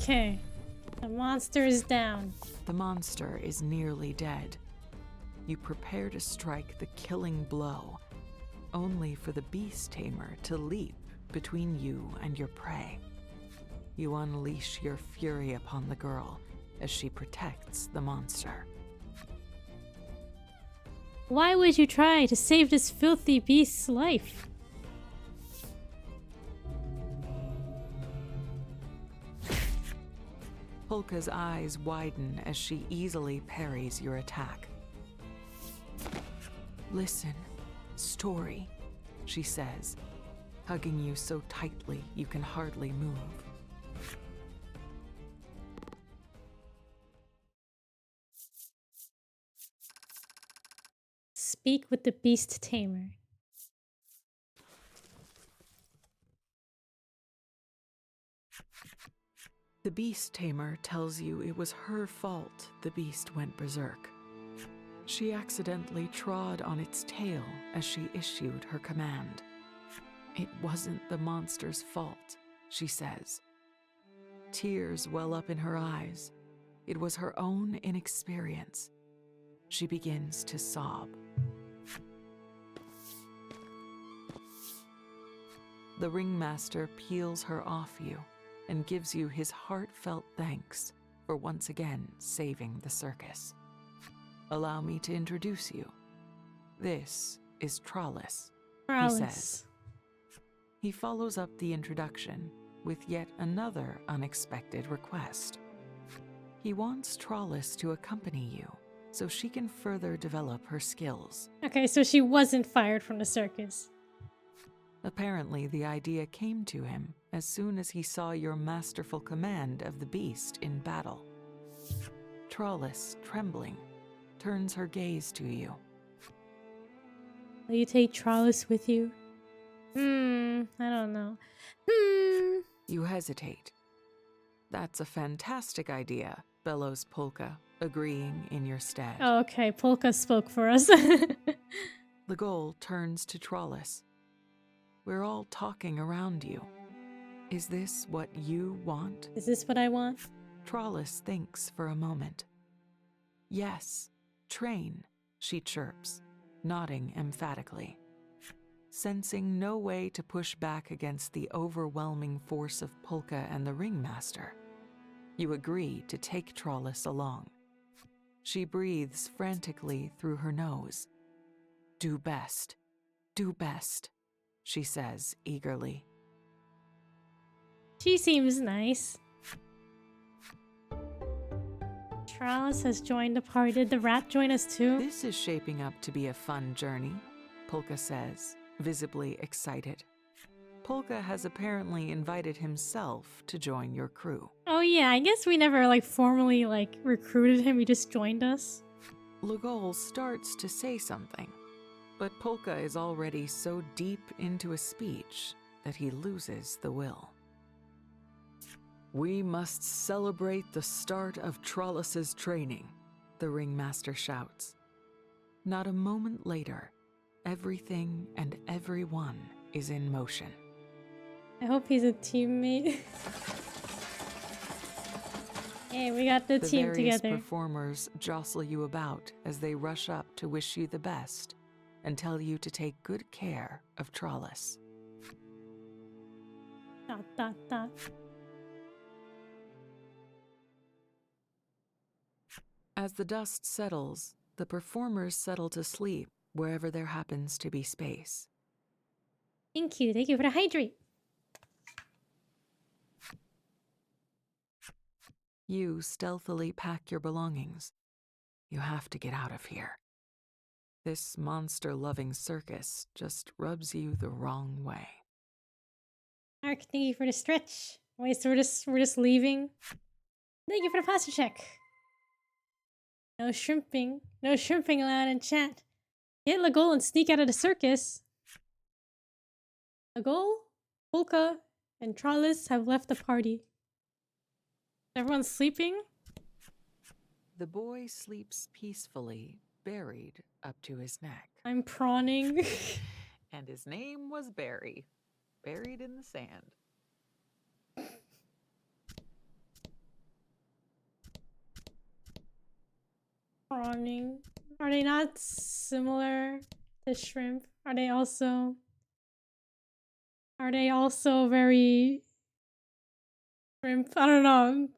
Speaker 1: Okay, the monster is down.
Speaker 2: The monster is nearly dead. You prepare to strike the killing blow, only for the beast tamer to leap between you and your prey. You unleash your fury upon the girl as she protects the monster.
Speaker 1: Why would you try to save this filthy beast's life?
Speaker 2: Polka's eyes widen as she easily parries your attack. Listen, story, she says, hugging you so tightly you can hardly move.
Speaker 1: Speak with the beast tamer.
Speaker 2: The beast tamer tells you it was her fault the beast went berserk. She accidentally trod on its tail as she issued her command. It wasn't the monster's fault, she says. Tears well up in her eyes. It was her own inexperience. She begins to sob. The ringmaster peels her off you and gives you his heartfelt thanks for once again saving the circus. Allow me to introduce you. This is Trollis, he says. He follows up the introduction with yet another unexpected request. He wants Trollis to accompany you so she can further develop her skills.
Speaker 1: Okay, so she wasn't fired from the circus.
Speaker 2: Apparently, the idea came to him as soon as he saw your masterful command of the beast in battle. Trollis, trembling, turns her gaze to you.
Speaker 1: Will you take Trollis with you? I don't know.
Speaker 2: You hesitate. That's a fantastic idea, bellows Polka, agreeing in your stead.
Speaker 1: Oh, okay, Polka spoke for us.
Speaker 2: The goal turns to Trollis. We're all talking around you. Is this what you want?
Speaker 1: Is this what I want?
Speaker 2: Trollis thinks for a moment. Yes, train, she chirps, nodding emphatically. Sensing no way to push back against the overwhelming force of Polka and the ringmaster, you agree to take Trollis along. She breathes frantically through her nose. Do best, she says eagerly.
Speaker 1: She seems nice. Trollis has joined the party. Did the rat join us too?
Speaker 2: This is shaping up to be a fun journey, Polka says, visibly excited. Polka has apparently invited himself to join your crew.
Speaker 1: Oh yeah, I guess we never formally recruited him, he just joined us.
Speaker 2: Legol starts to say something, but Polka is already so deep into a speech that he loses the will. We must celebrate the start of Trollis's training, the ringmaster shouts. Not a moment later, everything and everyone is in motion.
Speaker 1: I hope he's a teammate. Hey, we got the team together.
Speaker 2: The various performers jostle you about as they rush up to wish you the best and tell you to take good care of Trollis. ... As the dust settles, the performers settle to sleep wherever there happens to be space.
Speaker 1: Thank you for the hydrate.
Speaker 2: You stealthily pack your belongings. You have to get out of here. This monster-loving circus just rubs you the wrong way.
Speaker 1: Mark, thank you for the stretch. Wait, so we're just leaving? Thank you for the posture check. No shrimping allowed in chat. Hit Legol and sneak out of the circus. Legol, Polka, and Trollis have left the party. Everyone's sleeping?
Speaker 2: The boy sleeps peacefully, buried up to his neck.
Speaker 1: I'm prawning.
Speaker 2: And his name was Barry, buried in the sand.
Speaker 1: Prawning. Are they not similar to shrimp? Are they also very shrimp? I don't know.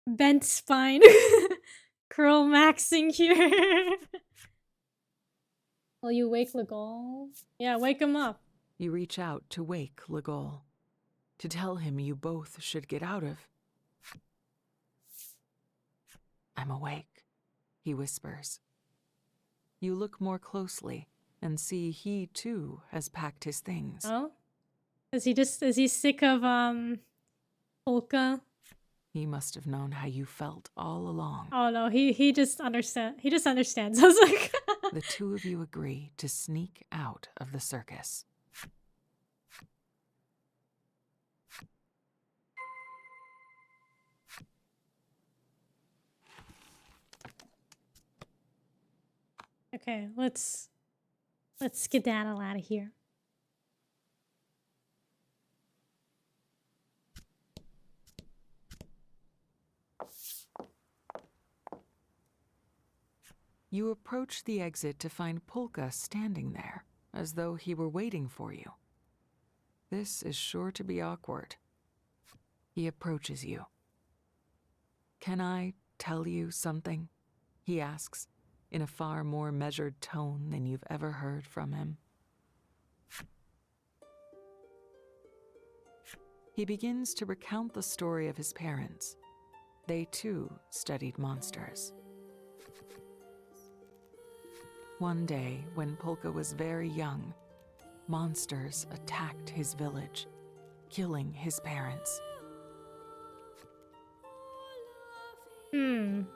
Speaker 1: Bent spine. Curl maxing here. Will you wake Legol? Yeah, wake him up.
Speaker 2: You reach out to wake Legol, to tell him you both should get out of. I'm awake, he whispers. You look more closely and see he too has packed his things.
Speaker 1: Oh? Is he sick of Polka?
Speaker 2: He must have known how you felt all along.
Speaker 1: Oh no, he just understands. I was like
Speaker 2: The two of you agree to sneak out of the circus.
Speaker 1: Okay, let's skedaddle out of here.
Speaker 2: You approach the exit to find Polka standing there, as though he were waiting for you. This is sure to be awkward. He approaches you. Can I tell you something? He asks, in a far more measured tone than you've ever heard from him. He begins to recount the story of his parents. They too studied monsters. One day, when Polka was very young, monsters attacked his village, killing his parents.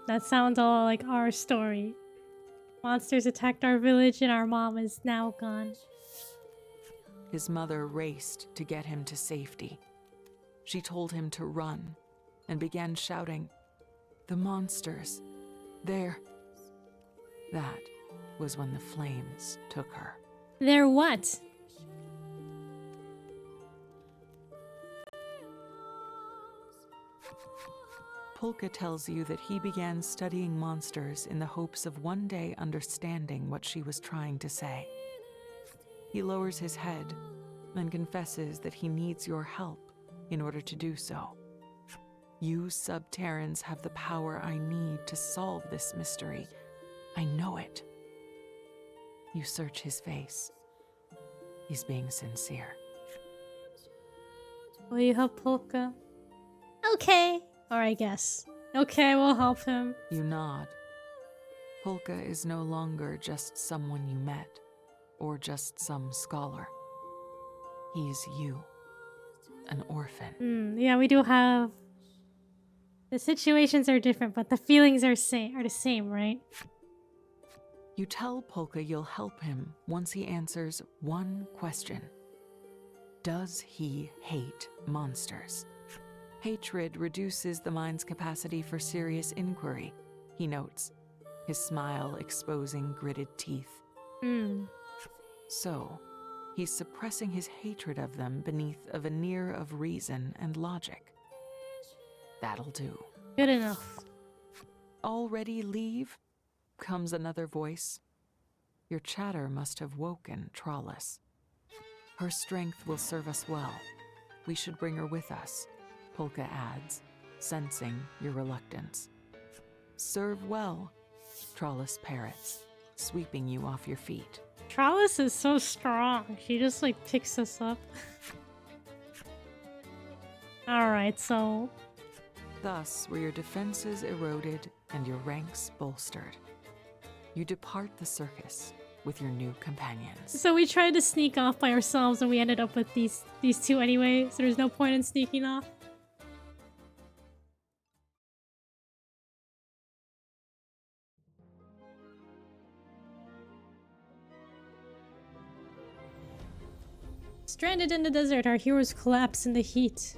Speaker 1: That sounds all like our story. Monsters attacked our village and our mom is now gone.
Speaker 2: His mother raced to get him to safety. She told him to run and began shouting, "The monsters, they're..." That was when the flames took her.
Speaker 1: They're what?
Speaker 2: Polka tells you that he began studying monsters in the hopes of one day understanding what she was trying to say. He lowers his head and confesses that he needs your help in order to do so. You Subterrans have the power I need to solve this mystery. I know it. You search his face. He's being sincere.
Speaker 1: Will you help Polka? Okay. Or I guess. Okay, we'll help him.
Speaker 2: You nod. Polka is no longer just someone you met, or just some scholar. He's you, an orphan.
Speaker 1: Yeah, we do have... The situations are different, but the feelings are the same, right?
Speaker 2: You tell Polka you'll help him once he answers one question. Does he hate monsters? Hatred reduces the mind's capacity for serious inquiry, he notes, his smile exposing gritted teeth. So, he's suppressing his hatred of them beneath a veneer of reason and logic. That'll do.
Speaker 1: Good enough.
Speaker 2: Already leave? Comes another voice. Your chatter must have woken Trollis. Her strength will serve us well. We should bring her with us, Polka adds, sensing your reluctance. Serve well, Trollis parrots, sweeping you off your feet.
Speaker 1: Trollis is so strong. She just like picks us up. Alright, so...
Speaker 2: Thus were your defenses eroded and your ranks bolstered. You depart the circus with your new companions.
Speaker 1: So we tried to sneak off by ourselves and we ended up with these two anyway, so there's no point in sneaking off. Stranded in the desert, our heroes collapse in the heat.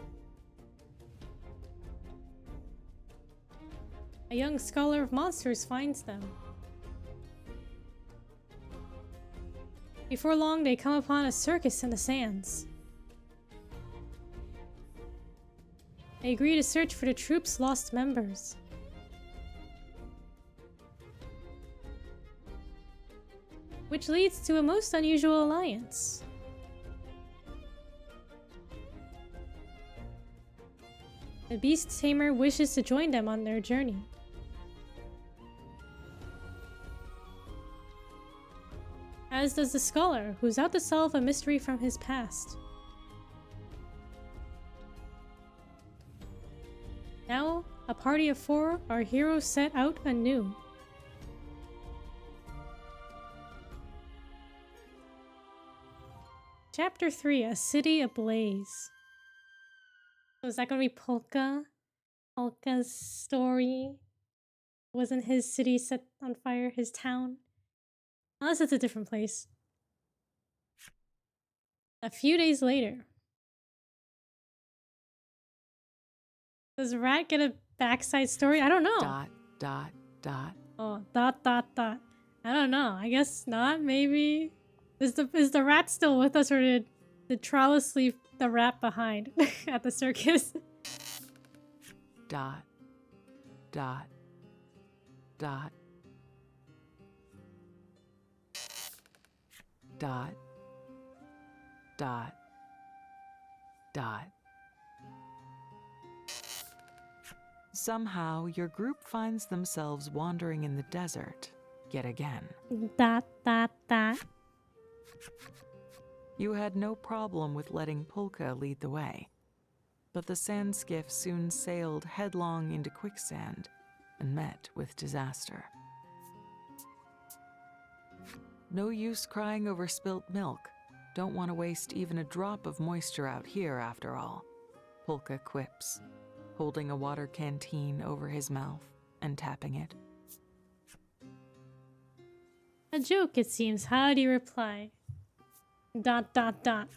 Speaker 1: A young scholar of monsters finds them. Before long, they come upon a circus in the sands. They agree to search for the troupe's lost members. Which leads to a most unusual alliance. The beast tamer wishes to join them on their journey. As does the scholar, who's out to solve a mystery from his past. Now, a party of 4, our heroes set out anew. Chapter 3, A City Ablaze. So is that gonna be Polka? Polka's story? Wasn't his city set on fire? His town? Unless it's a different place. A few days later. Does Rat get a backside story? I don't know.
Speaker 2: Dot, dot, dot.
Speaker 1: Oh, dot, dot, dot. I don't know. I guess not, maybe. Is the rat still with us, or did Trollis leave the rat behind at the circus?
Speaker 2: Dot, dot, dot. Dot, dot, dot. Somehow, your group finds themselves wandering in the desert yet again.
Speaker 1: Dot, dot, dot.
Speaker 2: You had no problem with letting Polka lead the way, but the sand skiff soon sailed headlong into quicksand and met with disaster. No use crying over spilt milk. Don't want to waste even a drop of moisture out here, after all, Polka quips, holding a water canteen over his mouth and tapping it.
Speaker 1: A joke, it seems. How do you reply? Dot, dot, dot.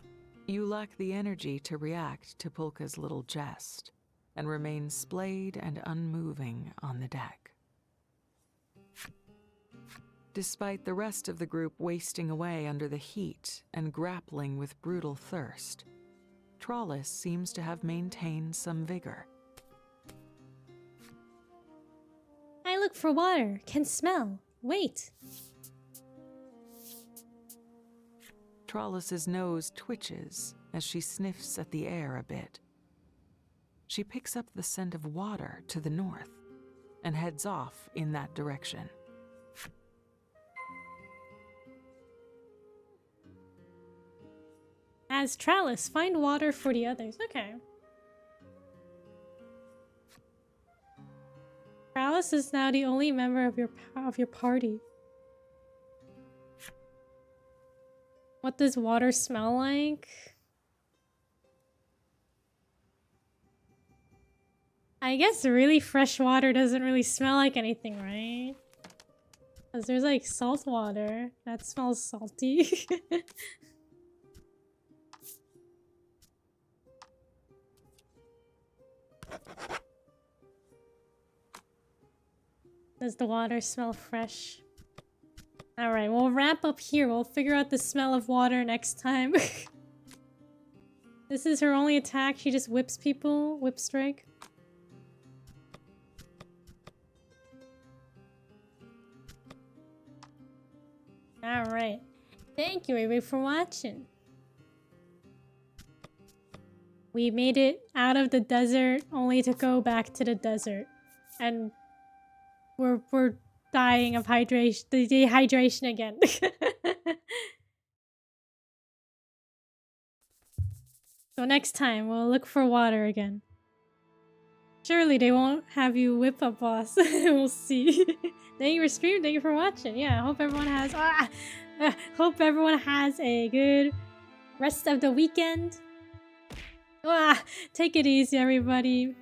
Speaker 2: You lack the energy to react to Polka's little jest and remain splayed and unmoving on the deck. Despite the rest of the group wasting away under the heat and grappling with brutal thirst, Trollis seems to have maintained some vigor.
Speaker 1: I look for water. Can smell. Wait.
Speaker 2: Trollis's nose twitches as she sniffs at the air a bit. She picks up the scent of water to the north and heads off in that direction.
Speaker 1: As Trollis, find water for the others. Okay. Trollis is now the only member of your party. What does water smell like? I guess really fresh water doesn't really smell like anything, right? Because there's like salt water. That smells salty. Does the water smell fresh? Alright, we'll wrap up here. We'll figure out the smell of water next time. This is her only attack. She just whips people. Whip strike. Alright. Thank you everybody for watching. We made it out of the desert only to go back to the desert. And we're dying of hydration, dehydration again. So next time we'll look for water again. Surely they won't have you whip a boss. We'll see. Thank you for streaming. Thank you for watching. Yeah, I hope everyone has hope everyone has a good rest of the weekend. Take it easy, everybody.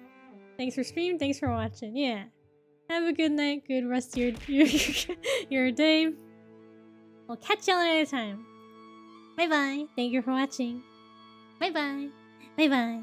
Speaker 1: Thanks for streaming. Thanks for watching. Yeah. Have a good night, good rest of your day. We'll catch y'all another time. Bye bye. Thank you for watching. Bye bye. Bye bye.